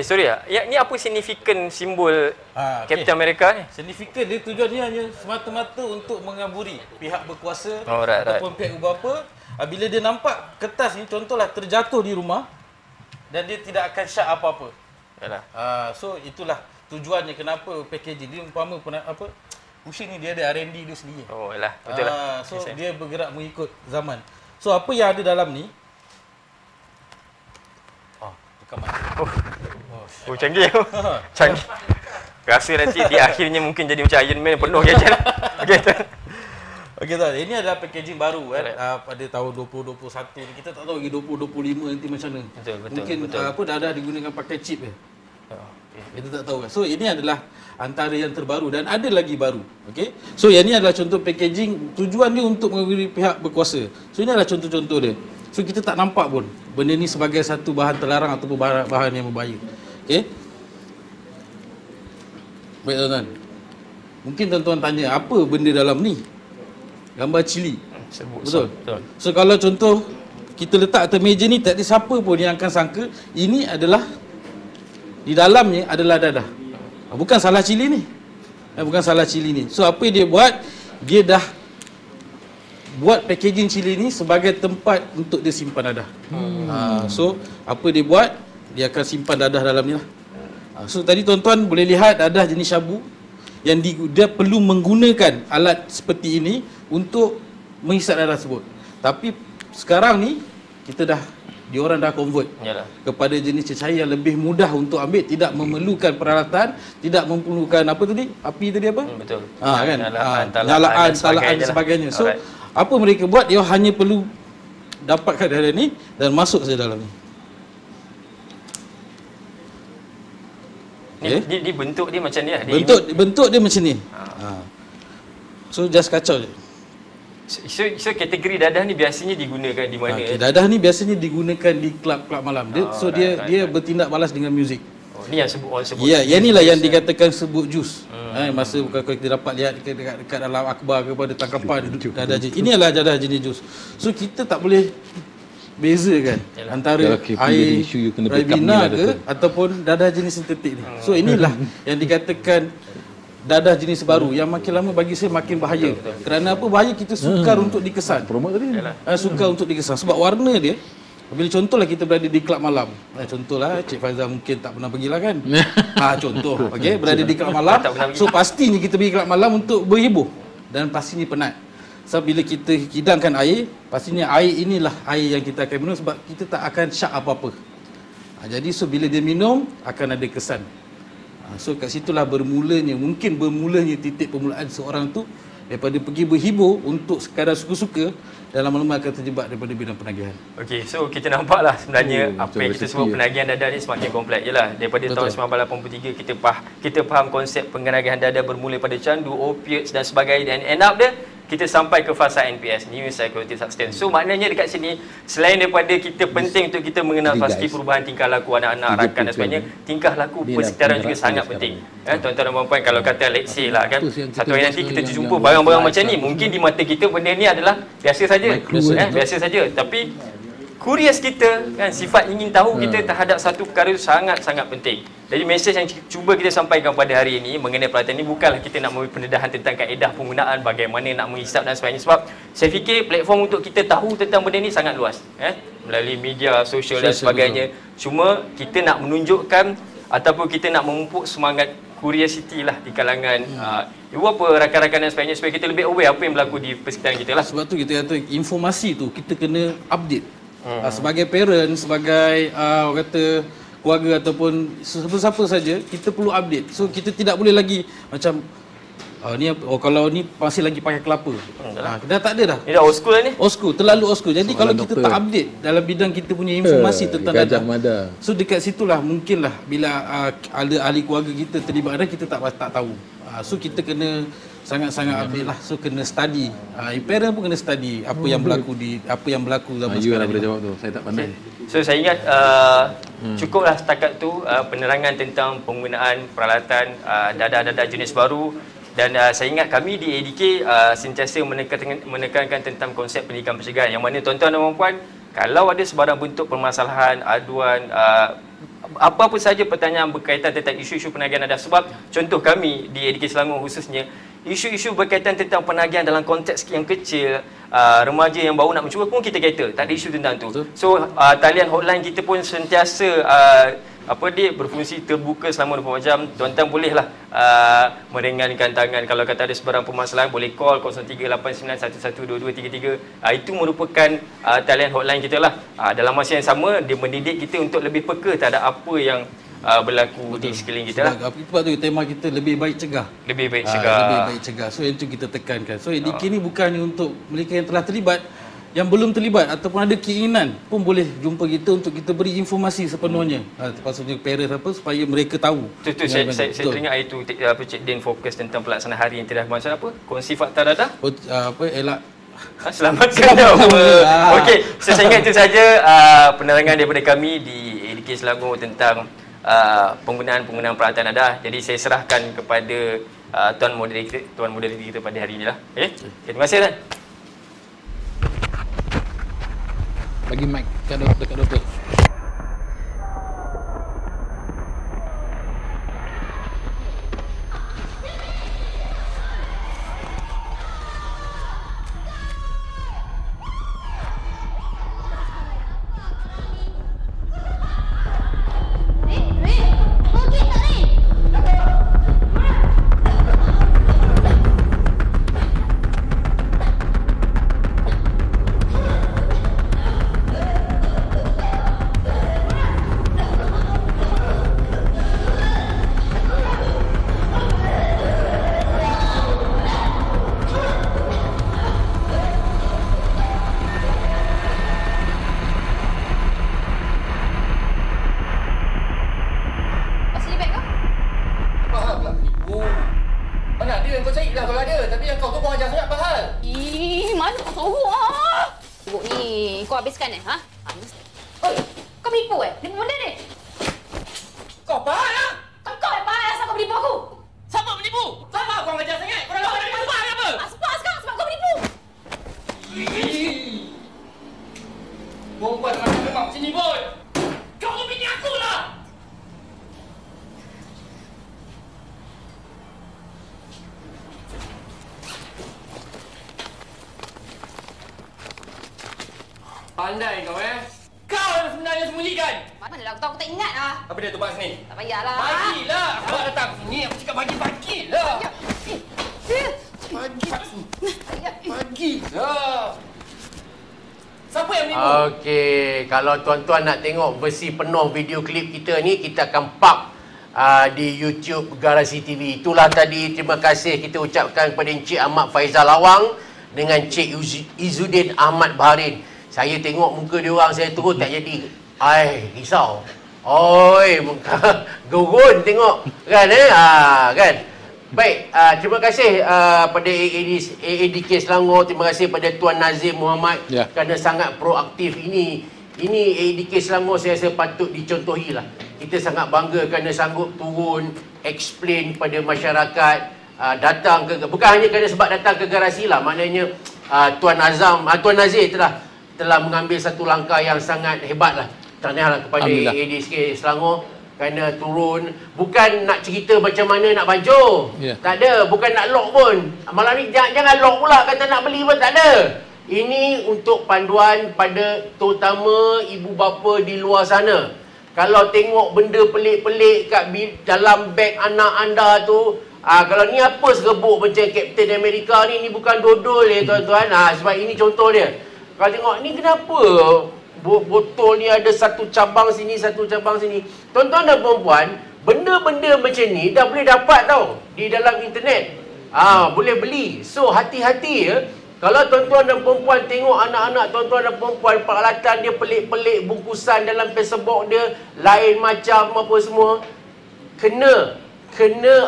Speaker 6: Sorry lah. Ni apa signifikan simbol Captain America ni?
Speaker 2: Signifikan dia tujuan dia hanya semata-mata untuk mengaburi pihak berkuasa ataupun pihak apa. Bila dia nampak kertas ni contohlah terjatuh di rumah dan dia tidak akan syak apa-apa. So itulah tujuannya kenapa packaging dia umpama apa Musik ni dia ada R&D dia sendiri.
Speaker 6: Oh yalah, betul lah.
Speaker 2: So dia bergerak mengikut zaman. So apa yang ada dalam ni? Rekaman.
Speaker 6: Oh canggih. Canggih. Rasa nanti di akhirnya mungkin jadi macam Iron Man penuh gadget. Okey.
Speaker 2: Okey tak. Ini adalah packaging baru kan pada tahun 2021 ni. Kita tak tahu lagi 2025 nanti macam mana.
Speaker 6: Betul.
Speaker 2: Mungkin apa dah digunakan pakai chip je. Kita tak tahu kan. So ini adalah antara yang terbaru dan ada lagi baru. Okey. So yang ni adalah contoh packaging, tujuan dia untuk mengawiri pihak berkuasa. So ini adalah contoh-contoh dia. So kita tak nampak pun benda ni sebagai satu bahan terlarang ataupun bahan yang berbahaya. Okey. Baik tuan-tuan. Mungkin tuan-tuan tanya apa benda dalam ni? Gambar cili. Betul. So kalau contoh kita letak atas meja ni, tak ada siapa pun yang akan sangka ini adalah di dalamnya adalah dadah. Bukan salah cili ni. Bukan salah cili ni. So apa dia buat? Dia dah buat packaging cili ni sebagai tempat untuk dia simpan dadah. So apa dia buat? Dia akan simpan dadah dalam ni lah. So tadi tuan-tuan boleh lihat dadah jenis syabu yang dia perlu menggunakan alat seperti ini untuk menghisap dadah tersebut. Tapi sekarang ni kita diorang dah convert kepada jenis cecair yang lebih mudah untuk ambil, tidak memerlukan peralatan, tidak memerlukan apa tadi? Api tadi apa?
Speaker 6: Betul.
Speaker 2: Kan? Nyalaan, talaan dan sebagainya. So apa mereka buat? Dia hanya perlu dapatkan dadah ni dan masuk saja dalam ni.
Speaker 6: Ni bentuk dia macam ni lah.
Speaker 2: Bentuk dia macam ni. So just kacau je.
Speaker 6: So kategori dadah ni biasanya digunakan di mana?
Speaker 2: Dadah ni biasanya digunakan di klub-klub malam. Dia bertindak balas dengan muzik.
Speaker 6: Ni yang sebut
Speaker 2: Ya, yang inilah yang dikatakan sebut jus. Masa kalau kita dapat lihat dekat dalam akhbar kepada tangkapan dadah jenis. Ini adalah dadah jenis jus. So kita tak boleh bezakan antara air Ribena ke ataupun dadah jenis sintetik ni. So inilah yang dikatakan dadah jenis baru yang makin lama bagi saya makin bahaya. Kerana apa? Bahaya kita sukar untuk dikesan. Promote tadi. Sukar untuk dikesan sebab warna dia. Bila contohlah kita berada di kelab malam. Contohlah Cik Faizal mungkin tak pernah pergilah kan. Contoh. Okey, berada di kelab malam. So pastinya kita pergi kelab malam untuk berhibur dan pastinya penat. Sebab bila kita hidangkan air, pastinya air inilah air yang kita akan minum sebab kita tak akan syak apa-apa. Jadi so bila dia minum akan ada kesan. So kat situlah mungkin bermulanya titik permulaan seorang tu daripada pergi berhibur untuk sekadar suka-suka dan lama-lama akan terjebak daripada bidang penagihan.
Speaker 6: Okey, so kita nampaklah sebenarnya apa yang kita sebut penagihan dadah ni semakin kompleks jelah. Daripada tahun 1983 kita faham konsep penagihan dadah bermula pada candu, opiates dan sebagainya, dan end up dia kita sampai ke fasa NPS, New Psychoactive Substance. So maknanya dekat sini selain daripada kita penting untuk kita mengenal pasti perubahan tingkah laku anak-anak, rakan dan sebagainya, tingkah laku persekitaran juga sangat penting. Tuan-tuan dan puan-puan, kalau kata let's say lah kan, satu hari nanti kita jumpa barang-barang macam ni, mungkin di mata kita benda ni adalah biasa saja. Biasa saja, tapi curious kita kan, sifat ingin tahu kita terhadap satu perkara itu sangat-sangat penting. Jadi mesej yang cuba kita sampaikan pada hari ini mengenai pelatihan ini bukanlah kita nak memberi pendedahan tentang kaedah penggunaan, bagaimana nak menghisap dan sebagainya, sebab saya fikir platform untuk kita tahu tentang benda ini sangat luas melalui media sosial dan sebagainya. Cuma kita nak menunjukkan ataupun kita nak memupuk semangat curiosity lah di kalangan ibu apa, rakan-rakan dan sebagainya, supaya kita lebih aware apa yang berlaku di persekitaran kita lah.
Speaker 2: Sebab tu kita kata informasi tu kita kena update. Sebagai parent, sebagai orang kata keluarga ataupun siapa-siapa saja, kita perlu update. So kita tidak boleh lagi macam kalau ni masih lagi pakai kelapa. Dah tak ada dah.
Speaker 6: Ni dah old school ni.
Speaker 2: Old school, terlalu old school. Jadi kalau kita tak update dalam bidang kita punya informasi tentang dadah. So dekat situlah mungkinlah bila ada ahli keluarga kita terlibat dadah, kita tak tahu. So kita kena sangat-sangat update lah. So kena study. Parent pun kena study apa yang berlaku zaman sekarang.
Speaker 7: Boleh jawab tu. Saya tak pandai.
Speaker 6: So saya ingat cukuplah setakat tu penerangan tentang penggunaan peralatan dadah-dadah jenis baru. Dan saya ingat kami di ADK sentiasa menekankan tentang konsep pendidikan pencegahan, yang mana tuan-tuan dan puan-puan, kalau ada sebarang bentuk permasalahan, aduan, apa-apa saja pertanyaan berkaitan tentang isu-isu penagihan dadah, sebab contoh kami di ADK Selangor khususnya, isu-isu berkaitan tentang penagihan dalam konteks yang kecil, remaja yang baru nak mencuba pun kita cater, tak ada isu tentang tu. So talian hotline kita pun sentiasa dia berfungsi terbuka selama 24 jam. Tuan-tuan bolehlah meringankan tangan. Kalau kata ada sebarang permasalahan, boleh call 0389112233. Itu merupakan talian hotline kita lah. Dalam masa yang sama, dia mendidik kita untuk lebih peka terhadap apa yang berlaku di sekeliling kita lah.
Speaker 2: Sebab tu tema kita lebih baik cegah.
Speaker 6: Lebih baik cegah.
Speaker 2: Lebih baik cegah. So itu kita tekankan. So ADK ni bukannya untuk mereka yang telah terlibat, yang belum terlibat ataupun ada keinginan pun boleh jumpa kita untuk kita beri informasi sepenuhnya. Maksudnya parents apa supaya mereka tahu.
Speaker 6: Betul, saya teringat hari tu Cik Din fokus tentang pelaksanaan hari yang tidak bermaksud apa? Kongsi fakta dadah.
Speaker 2: Elak
Speaker 6: selamatkan nyawa. Okey, saya ingat itu saja penerangan daripada kami di ADK Selangor tentang penggunaan peralatan dadah. Jadi saya serahkan kepada tuan moderator kita pada hari ini lah. Okey. Terima kasih Tuan.
Speaker 2: Bagi mic dekat doktor.
Speaker 6: Pandai kau Kau yang sebenarnya sembunyikan.
Speaker 9: Mana lah, aku tak ingat lah.
Speaker 6: Apa dia tu bang sini?
Speaker 9: Tak payahlah.
Speaker 6: Bagilah. Abang datang sini, aku cakap bagilah. Bagilah. Siapa yang menipu?
Speaker 1: Okey, kalau tuan-tuan nak tengok versi penuh video klip kita ni, kita akan pub di YouTube Garasi TV. Itulah tadi, terima kasih kita ucapkan kepada Encik Ahmad Faizal Lawang dengan Cik Izzuddin Ahmad Baharin. Saya tengok muka dia orang, saya terus tak jadi. Risau. Oi, muka gurun tengok. Kan kan. Baik, terima kasih pada ADK Selangor, terima kasih pada Tuan Nazim Muhammad kerana sangat proaktif ini. Ini ADK Selangor saya rasa patut dicontohilah. Kita sangat bangga kerana sanggup turun explain kepada masyarakat, datang ke, bukan hanya kerana sebab datang ke garasi lah, maknanya Tuan Nazir telah mengambil satu langkah yang sangat hebat lah. Tahniahlah kepada ADK Selangor kerana turun, bukan nak cerita macam mana nak bancuh. Tak ada, bukan nak lock pun. Malam ni jangan lock pula kata nak beli pun, tak ada. Ini untuk panduan pada terutama ibu bapa di luar sana. Kalau tengok benda pelik-pelik kat dalam beg anak anda tu, kalau ni apa serebuk macam Captain America ni bukan dodol ya tuan-tuan. Sebab ini contoh dia. Kalau tengok ni kenapa botol ni ada satu cabang sini, satu cabang sini. Tuan-tuan dan perempuan, benda-benda macam ni dah boleh dapat tau di dalam internet. Boleh beli. So hati-hati ya. Kalau tuan-tuan dan perempuan tengok anak-anak tuan-tuan dan perempuan peralatan dia pelik-pelik, bungkusan dalam Facebook dia lain macam apa semua, kena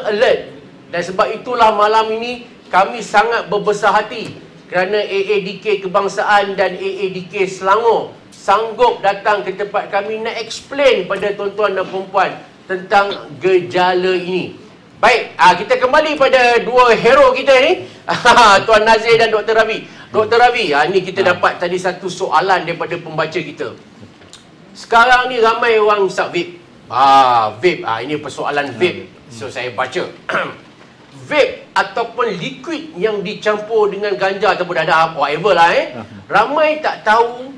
Speaker 1: alert. Dan sebab itulah malam ini kami sangat berbesar hati kerana AADK Kebangsaan dan AADK Selangor sanggup datang ke tempat kami nak explain pada tuan-tuan dan perempuan tentang gejala ini. Baik, kita kembali pada dua hero kita ni, Tuan Nazir dan Dr. Ravi. Dr. Ravi, ni kita dapat tadi satu soalan daripada pembaca kita. Sekarang ni ramai orang hisap vape. Vape, ini persoalan vape. So saya baca. Vape ataupun liquid yang dicampur dengan ganja ataupun dadah, whatever lah ramai tak tahu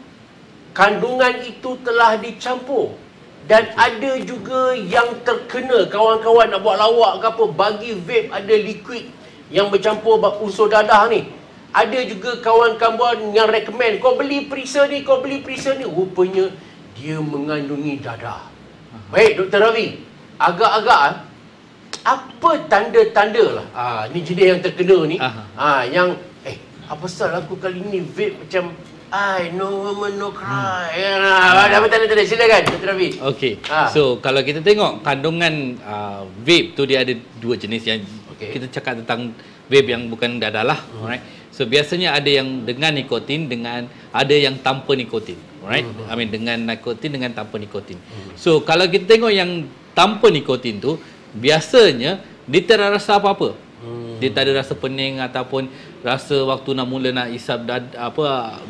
Speaker 1: kandungan itu telah dicampur. Dan ada juga yang terkena, kawan-kawan nak buat lawak ke apa, bagi vape ada liquid yang bercampur unsur dadah ni. Ada juga kawan-kawan yang recommend, kau beli perisa ni, kau beli perisa ni. Rupanya dia mengandungi dadah. Baik, Dr. Ravi, agak-agak apa tanda-tanda lah, ni jenis yang terkena ni, yang apa pasal aku kali ni vape macam no woman no cry. Apa tanda-tanda, silakan Dr. Ravi.
Speaker 3: Okey. So kalau kita tengok kandungan vape tu, dia ada dua jenis yang kita cakap tentang vape yang bukan dadah lah. Alright. So biasanya ada yang dengan nikotin, dengan ada yang tanpa nikotin. Alright. I mean dengan nikotin dengan tanpa nikotin. So kalau kita tengok yang tanpa nikotin tu, biasanya dia tak ada rasa apa-apa. Dia tak ada rasa pening ataupun rasa waktu mula nak isap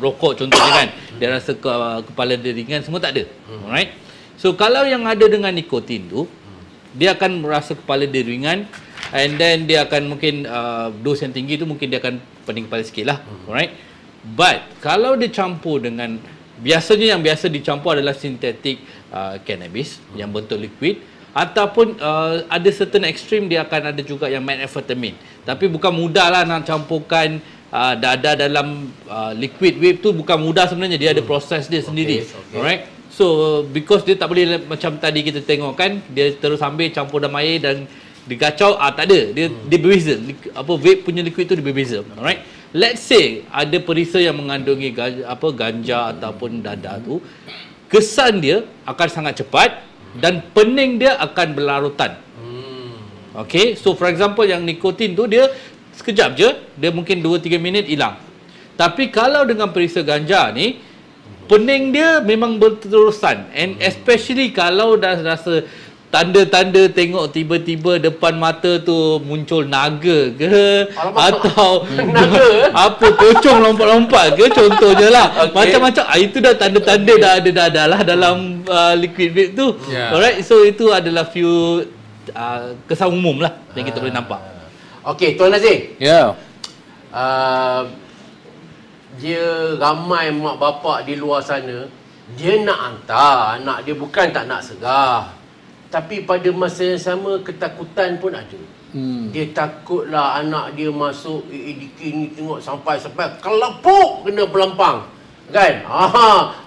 Speaker 3: rokok contohnya kan. Dia rasa kepala dia ringan, semua tak ada. Alright. So kalau yang ada dengan nikotin tu, dia akan merasa kepala dia ringan, and then dia akan mungkin dos yang tinggi tu mungkin dia akan pening kepala sikit lah. Alright. But kalau dia campur dengan, biasanya yang biasa dicampur adalah sintetik cannabis yang bentuk liquid, ataupun ada certain extreme dia akan ada juga yang methamphetamine. Tapi bukan mudah lah nak campurkan dadah dalam liquid vape tu, bukan mudah sebenarnya, dia ada proses dia sendiri. Alright. So because dia tak boleh macam tadi kita tengok kan, dia terus ambil campur dalam air dan digacau, tak ada. Dia berbeza. Vape punya liquid tu dia berbeza. Alright. Let's say ada perisa yang mengandungi ganja ataupun dadah tu, kesan dia akan sangat cepat dan pening dia akan berlarutan. Okay, so for example yang nikotin tu dia sekejap je, dia mungkin 2-3 minit hilang. Tapi kalau dengan perisa ganja ni, pening dia memang berterusan. And especially kalau dah rasa tanda-tanda tengok tiba-tiba depan mata tu muncul naga ke, atau apa pocong lompat-lompat ke contohnya lah. Macam-macam, itu dah tanda-tanda dah ada dadah lah dalam liquid vape tu. Alright, so itu adalah few kesan umum lah yang kita boleh nampak.
Speaker 1: Okey, Tuan Nazir.
Speaker 2: Ya.
Speaker 1: Dia ramai mak bapak di luar sana, dia nak hantar anak dia, bukan tak nak segah, tapi pada masa yang sama ketakutan pun ada. Dia takutlah anak dia masuk ADK ni, tengok sampai kelepuk kena pelampang kan,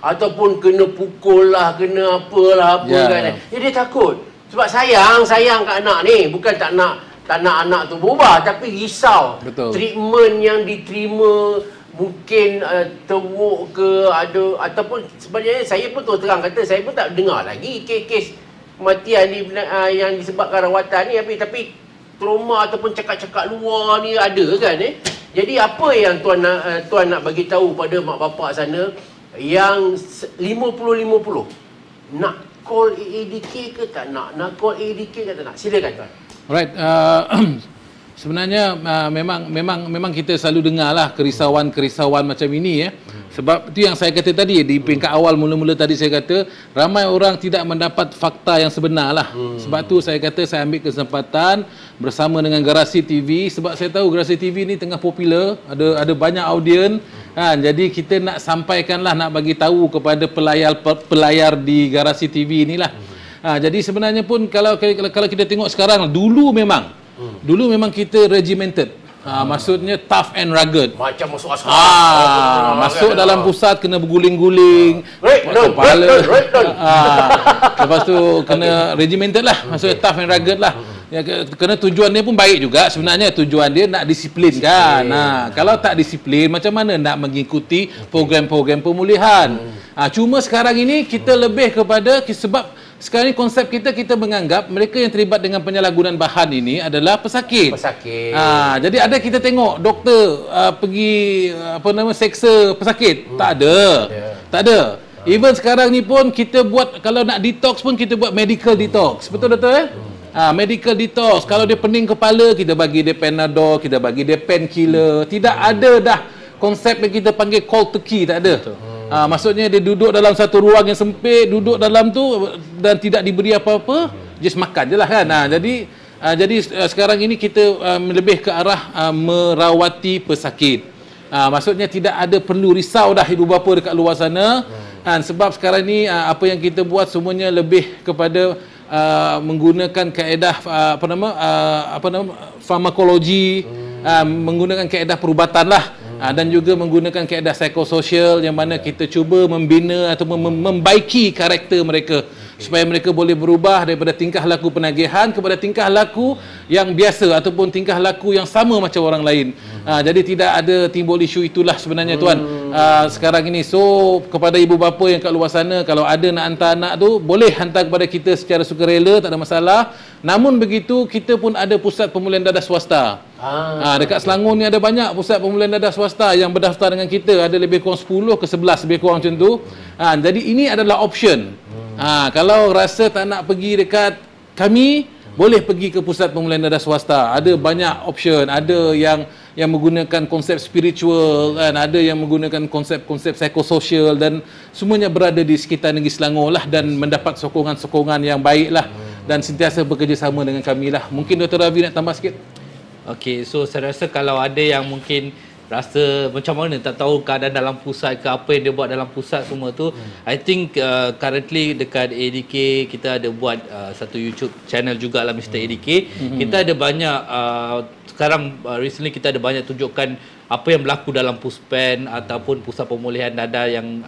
Speaker 1: ataupun kena pukul lah, kena apalah kan. Jadi dia takut sebab sayang kat anak ni, bukan tak nak anak tu berubah, tapi risau.
Speaker 2: Betul.
Speaker 1: Treatment yang diterima mungkin teruk ke, ada, ataupun sebenarnya saya pun terang kata, saya pun tak dengar lagi kes kematian ni yang disebabkan rawatan ni, tapi trauma ataupun cakap-cakap luar ni ada kan. Jadi apa yang tuan nak bagi tahu pada mak bapak sana yang 50-50, nak call AADK ke tak nak call AADK ke tak nak? Silakan tuan.
Speaker 2: Alright, sebenarnya memang kita selalu dengar lah kerisauan macam ini ya. Sebab itu yang saya kata tadi, di peringkat awal mula-mula tadi saya kata ramai orang tidak mendapat fakta yang sebenar lah. Sebab tu saya kata saya ambil kesempatan bersama dengan Garasi TV, sebab saya tahu Garasi TV ni tengah popular, ada banyak audien kan. Jadi kita nak sampaikanlah, nak bagi tahu kepada pelayar di Garasi TV inilah. Jadi sebenarnya pun kalau kita tengok sekarang, dulu memang kita regimented. Maksudnya tough and rugged.
Speaker 1: Macam masuk asrama.
Speaker 2: Masuk dalam pusat kena berguling-guling. Kepala. Lepas tu kena regimented lah. Maksudnya tough and rugged lah. Ya, kena tujuan dia pun baik juga. Sebenarnya tujuan dia nak disiplin kan. Kalau tak disiplin, macam mana nak mengikuti program-program pemulihan? Cuma sekarang ini kita lebih kepada, sebab sekarang ni konsep kita menganggap mereka yang terlibat dengan penyalahgunaan bahan ini adalah pesakit. Jadi ada kita tengok doktor pergi seksa pesakit. Tak ada. Even sekarang ni pun kita buat, kalau nak detox pun kita buat medical detox. Betul medical detox. Kalau dia pening kepala, kita bagi dia Panadol, kita bagi dia painkiller. Tidak ada dah konsep yang kita panggil cold turkey, tak ada. Maksudnya dia duduk dalam satu ruang yang sempit, duduk dalam tu dan tidak diberi apa-apa, just makan je lah kan. Jadi sekarang ini kita lebih ke arah merawati pesakit. Maksudnya tidak ada perlu risau dah ibu bapa dekat luar sana. Sebab sekarang ni apa yang kita buat semuanya lebih kepada menggunakan kaedah farmakologi, menggunakan kaedah perubatan lah. Dan juga menggunakan kaedah psikososial yang mana kita cuba membina atau membaiki karakter mereka supaya mereka boleh berubah daripada tingkah laku penagihan kepada tingkah laku yang biasa ataupun tingkah laku yang sama macam orang lain. Jadi tidak ada timbul isu itulah sebenarnya tuan sekarang ini. So kepada ibu bapa yang kat luar sana, kalau ada nak hantar anak tu, boleh hantar kepada kita secara sukarela, tak ada masalah. Namun begitu, kita pun ada pusat pemulihan dadah swasta. Dekat Selangor ni ada banyak pusat pemulihan dadah swasta yang berdaftar dengan kita, ada lebih kurang 10 ke 11 lebih kurang macam tu. Jadi ini adalah option. Kalau rasa tak nak pergi dekat kami, boleh pergi ke pusat pemulihan dadah swasta. Ada banyak option, ada yang menggunakan konsep spiritual kan, ada yang menggunakan konsep-konsep psikososial, dan semuanya berada di sekitar negeri Selangor lah, dan mendapat sokongan-sokongan yang baik lah, dan sentiasa bekerjasama dengan kami lah. Mungkin Dr. Ravi nak tambah sikit?
Speaker 3: Okey, so saya rasa kalau ada yang mungkin rasa macam mana, tak tahu keadaan dalam pusat ke apa yang dia buat dalam pusat semua tu, I think currently dekat ADK kita ada buat satu YouTube channel juga lah, Mr. ADK. Kita ada banyak sekarang recently kita ada banyak tunjukkan apa yang berlaku dalam Puspen ataupun pusat pemulihan dadah yang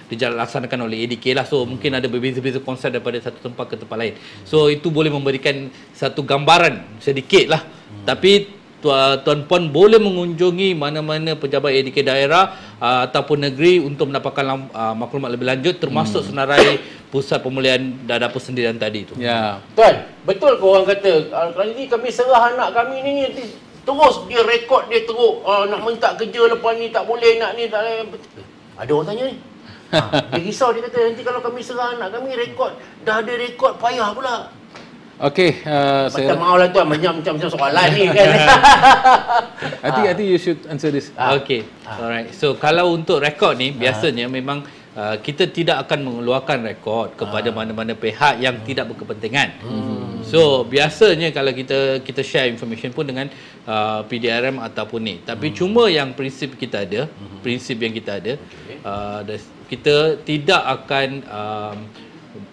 Speaker 3: dilaksanakan oleh ADK lah. So mungkin ada berbeza-beza konsep daripada satu tempat ke tempat lain. So itu boleh memberikan satu gambaran sedikit lah. Tapi Tuan Puan boleh mengunjungi mana-mana pejabat ADK daerah ataupun negeri untuk mendapatkan maklumat lebih lanjut, termasuk senarai pusat pemulihan dadah persendirian tadi tu.
Speaker 1: Ya. Tuan, betul ke orang kata kali ni kami serah anak kami ni terus dia rekod, dia teruk nak minta kerja lepas ni tak boleh, nak ni tak boleh. Ada orang tanya ni. Dia risau, dia kata nanti kalau kami serah anak kami rekod, dah ada rekod payah pula.
Speaker 2: Okey,
Speaker 1: saya maaf lah tuan, macam soalan ni kan.
Speaker 2: I think you should answer this.
Speaker 3: Okey, alright. So kalau untuk rekod ni biasanya memang kita tidak akan mengeluarkan rekod kepada mana-mana pihak yang tidak berkepentingan. So biasanya kalau kita share information pun dengan PDRM ataupun ni. Tapi cuma yang prinsip kita ada, prinsip yang kita ada, kita tidak akan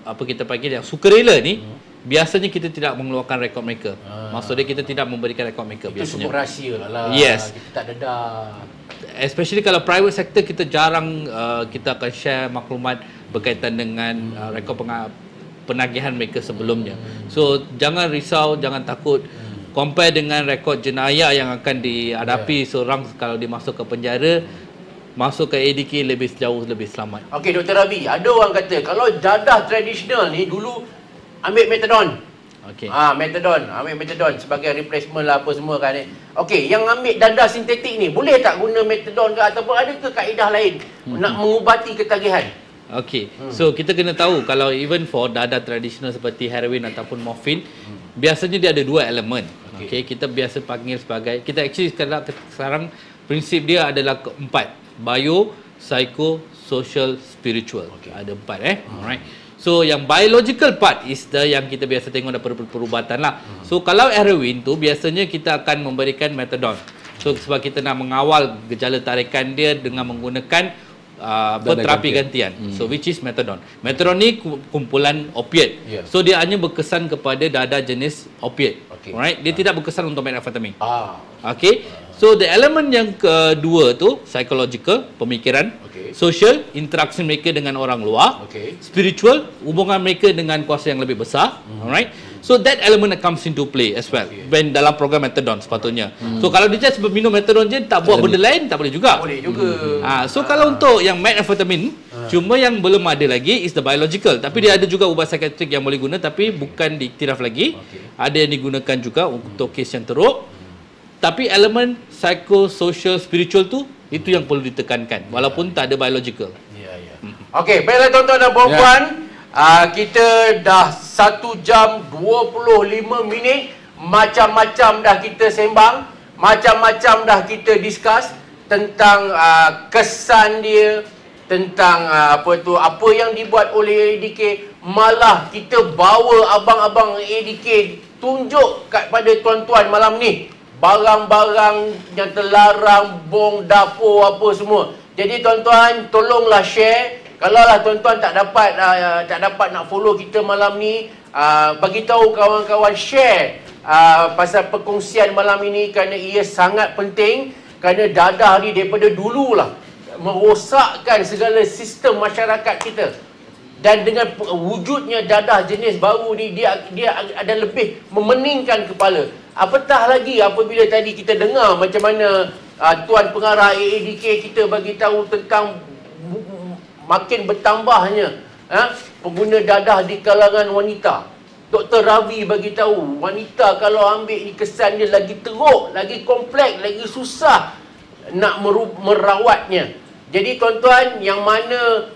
Speaker 3: apa kita panggil yang sukarela ni. Biasanya kita tidak mengeluarkan rekod mereka. Maksudnya kita tidak memberikan rekod mereka
Speaker 1: itu
Speaker 3: biasanya.
Speaker 1: Itu semua rahsia lah.
Speaker 3: Yes.
Speaker 1: Kita tak dedah.
Speaker 3: Especially kalau private sector, kita jarang kita akan share maklumat berkaitan dengan rekod penagihan mereka sebelumnya. So jangan risau, jangan takut. Compare dengan rekod jenayah yang akan dihadapi seorang kalau dia masuk ke penjara, masuk ke ADK lebih jauh lebih selamat.
Speaker 1: Okey Dr. Ravi, ada orang kata kalau dadah tradisional ni dulu ambil metadon.
Speaker 3: Okey.
Speaker 1: Ambil metadon sebagai replacement lah apa semua kan. Okey, yang ambil dadah sintetik ni boleh tak guna metadon ke ataupun ada ke kaedah lain nak mengubati ketagihan?
Speaker 3: Okey. So kita kena tahu kalau even for dadah tradisional seperti heroin ataupun morfin, biasanya dia ada dua elemen. Okey, kita biasa panggil sebagai, kita actually sekarang prinsip dia adalah keempat. Bio, psycho, social, spiritual. Ada empat alright. So yang biological part is yang kita biasa tengok ada perubatan lah. So kalau heroin tu biasanya kita akan memberikan metadon. So sebab kita nak mengawal gejala tarikan dia dengan menggunakan terapi gantian. So which is metadon. Metadon ni kumpulan opiat. So dia hanya berkesan kepada dadah jenis opiat. Alright, dia tidak berkesan untuk methamphetamine. Okay. So the element yang kedua tu psychological, pemikiran, social, interaksi mereka dengan orang luar, spiritual, hubungan mereka dengan kuasa yang lebih besar. Alright. So that element comes into play as well when dalam program metadon sepatutnya. So kalau dia just minum metadon je tak buat benda lain tak boleh juga.
Speaker 1: Boleh juga.
Speaker 3: So kalau untuk yang methamphetamine, cuma yang belum ada lagi is the biological, tapi dia ada juga ubat psikiatrik yang boleh guna tapi bukan diiktiraf lagi. Ada yang digunakan juga untuk kes yang teruk. Tapi elemen psychosocial spiritual tu itu yang perlu ditekankan walaupun tak ada biological.
Speaker 1: Okey, baiklah tuan-tuan dan puan-puan, kita dah 1 jam 25 minit, macam-macam dah kita sembang, macam-macam dah kita discuss tentang kesan dia, tentang apa yang dibuat oleh ADK. Malah kita bawa abang-abang ADK tunjuk kepada tuan-tuan malam ni barang-barang yang terlarang, bong dapur apa semua. Jadi tuan-tuan tolonglah share. Kalaulah tuan-tuan tak dapat nak follow kita malam ni, bagi tahu kawan-kawan, share pasal perkongsian malam ini kerana ia sangat penting. Kerana dadah ni daripada dululah merosakkan segala sistem masyarakat kita. Dan dengan wujudnya dadah jenis baru ni, dia ada lebih memeningkan kepala. Apatah lagi apabila tadi kita dengar macam mana Tuan Pengarah AADK kita bagi tahu tentang makin bertambahnya pengguna dadah di kalangan wanita. Dr. Ravi bagi tahu wanita kalau ambil ni kesan dia lagi teruk, lagi kompleks, lagi susah nak merawatnya. Jadi tuan-tuan yang mana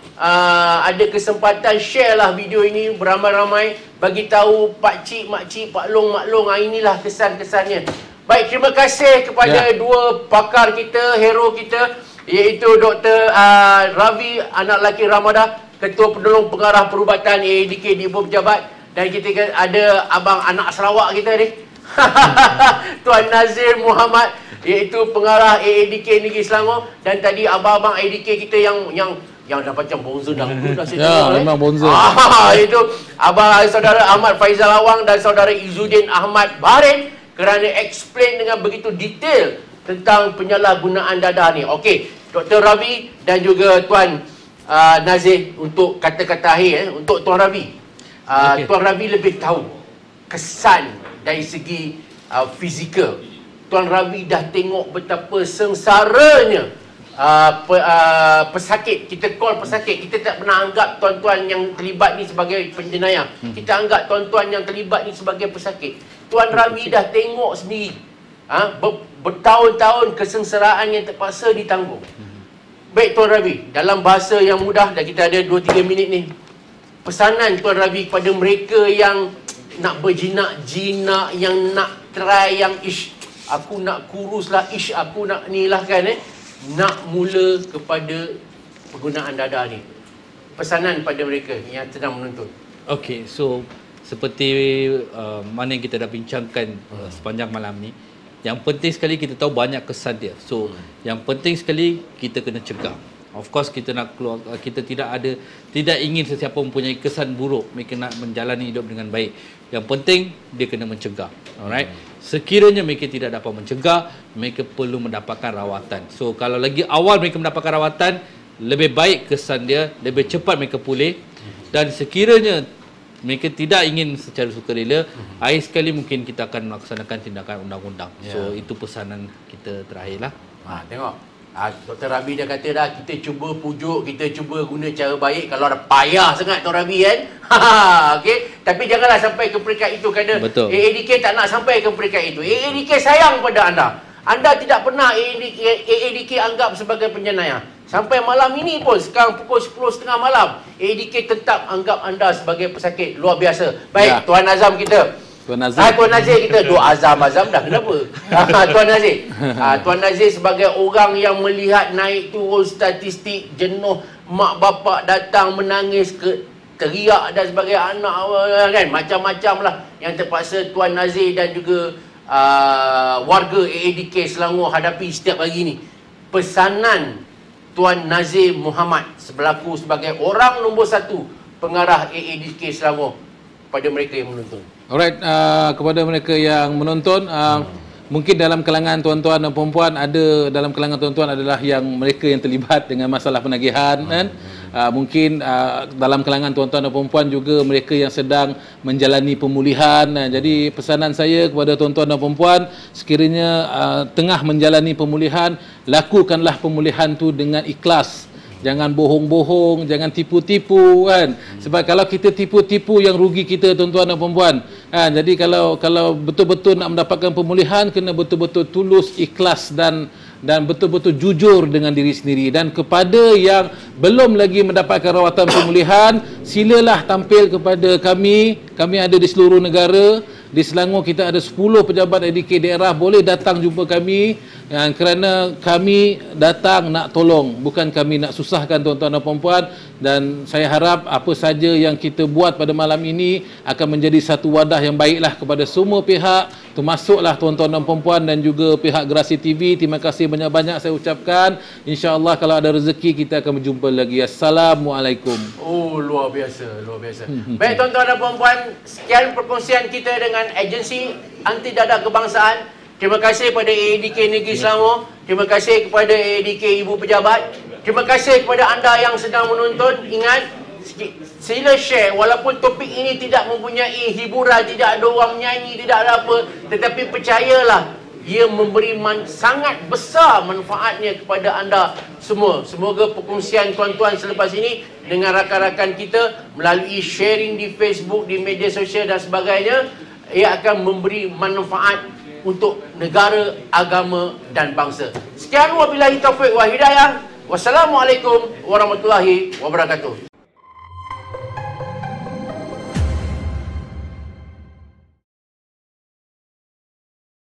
Speaker 1: ada kesempatan, share lah video ini beramai-ramai, bagi tahu pakcik, makcik, pak long, mak long, inilah kesan-kesannya. Baik, terima kasih kepada dua pakar kita, hero kita, iaitu Dr. Ravi, anak lelaki Ramadah, Ketua Penolong Pengarah Perubatan AADK di Ibu Pejabat, dan kita ada abang anak Sarawak kita ni, Tuan Nazir Muhammad, iaitu Pengarah AADK Negeri Selangor, dan tadi abang-abang AADK kita yang dah macam bonzo dangdut dah saya tengok.
Speaker 2: Memang bonzo.
Speaker 1: Itu abang saudara Ahmad Faizal Awang dan saudara Izzuddin Ahmad Bahrain kerana explain dengan begitu detail tentang penyalahgunaan dadah ni. Okey, Dr. Ravi dan juga Tuan Nazir untuk kata-kata akhir untuk Tuan Ravi. Tuan Ravi lebih tahu kesan dari segi fizikal. Tuan Ravi dah tengok betapa sengsaranya pesakit. Kita call pesakit. Kita tak pernah anggap tuan-tuan yang terlibat ni sebagai penjenayah. Kita anggap tuan-tuan yang terlibat ni sebagai pesakit. Tuan Ravi dah tengok sendiri bertahun-tahun kesengsaraan yang terpaksa ditanggung. Baik Tuan Ravi, dalam bahasa yang mudah, dan kita ada 2-3 minit ni, pesanan Tuan Ravi kepada mereka yang nak berjinak-jinak, yang nak try, yang aku nak kurus lah, aku nak ni lah kan, nak mula kepada penggunaan dadah ni. Pesanan pada mereka yang sedang menonton.
Speaker 3: Okey, so seperti mana yang kita dah bincangkan sepanjang malam ni, yang penting sekali kita tahu banyak kesan dia. So, yang penting sekali kita kena cegah. Of course kita nak keluar, kita tidak ingin sesiapa mempunyai kesan buruk, mereka nak menjalani hidup dengan baik. Yang penting dia kena mencegah. Alright. Sekiranya mereka tidak dapat mencegah, mereka perlu mendapatkan rawatan. So kalau lagi awal mereka mendapatkan rawatan, lebih baik kesan dia, lebih cepat mereka pulih. Dan sekiranya mereka tidak ingin secara sukarela, akhir sekali mungkin kita akan melaksanakan tindakan undang-undang. So itu pesanan kita terakhirlah.
Speaker 1: Tengok. Dr. Ravi dah kata dah, kita cuba pujuk, kita cuba guna cara baik. Kalau dah payah sangat Dr. Ravi kan. Okay? Tapi janganlah sampai ke peringkat itu, kerana AADK tak nak sampai ke peringkat itu. AADK sayang pada anda. Anda tidak pernah AADK anggap sebagai penjenayah. Sampai malam ini pun, sekarang pukul 10.30 malam, AADK tetap anggap anda sebagai pesakit. Luar biasa. Baik, Tuan Azam kita. Tuan Nazir kita. Azam dah kenapa? Tuan Nazir. Tuan Nazir sebagai orang yang melihat naik turun statistik, jenuh, mak bapak datang menangis, teriak dan sebagai anak kan, macam-macam lah yang terpaksa Tuan Nazir dan juga warga AADK Selangor hadapi setiap hari ni. Pesanan Tuan Nazir Muhammad sebagai orang nombor 1 pengarah AADK Selangor pada mereka yang menonton.
Speaker 2: Alright, kepada mereka yang menonton, mungkin dalam kalangan tuan-tuan dan perempuan, ada dalam kalangan tuan-tuan adalah yang mereka yang terlibat dengan masalah penagihan kan. Mungkin dalam kalangan tuan-tuan dan perempuan juga mereka yang sedang menjalani pemulihan. Jadi pesanan saya kepada tuan-tuan dan perempuan, sekiranya tengah menjalani pemulihan, lakukanlah pemulihan tu dengan ikhlas. Jangan bohong-bohong, jangan tipu-tipu kan. Sebab kalau kita tipu-tipu, yang rugi kita tuan-tuan dan perempuan. Jadi kalau betul-betul nak mendapatkan pemulihan, kena betul-betul tulus, ikhlas dan betul-betul jujur dengan diri sendiri. Dan kepada yang belum lagi mendapatkan rawatan pemulihan, silalah tampil kepada kami. Kami ada di seluruh negara. Di Selangor kita ada 10 pejabat ADK daerah, boleh datang jumpa kami, kerana kami datang nak tolong, bukan kami nak susahkan tuan-tuan dan puan-puan. Dan saya harap apa saja yang kita buat pada malam ini akan menjadi satu wadah yang baiklah kepada semua pihak, termasuklah tuan-tuan dan puan-puan dan juga pihak Gerasi TV. Terima kasih banyak-banyak saya ucapkan. InsyaAllah kalau ada rezeki kita akan berjumpa lagi. Assalamualaikum.
Speaker 1: Oh, luar biasa, luar biasa. Baik tuan-tuan dan puan-puan, sekian perkongsian kita dengan agensi anti dadah kebangsaan. Terima kasih kepada AADK Negeri Selangor. Terima kasih kepada AADK Ibu Pejabat. Terima kasih kepada anda yang sedang menonton. Ingat, sila share walaupun topik ini tidak mempunyai hiburan, tidak ada orang menyanyi, tidak ada apa, tetapi percayalah ia memberi sangat besar manfaatnya kepada anda semua. Semoga perkongsian tuan-tuan selepas ini dengan rakan-rakan kita melalui sharing di Facebook, di media sosial dan sebagainya, ia akan memberi manfaat untuk negara, agama dan bangsa. Sekian wabillahi taufiq wa hidayah. Wassalamualaikum warahmatullahi wabarakatuh.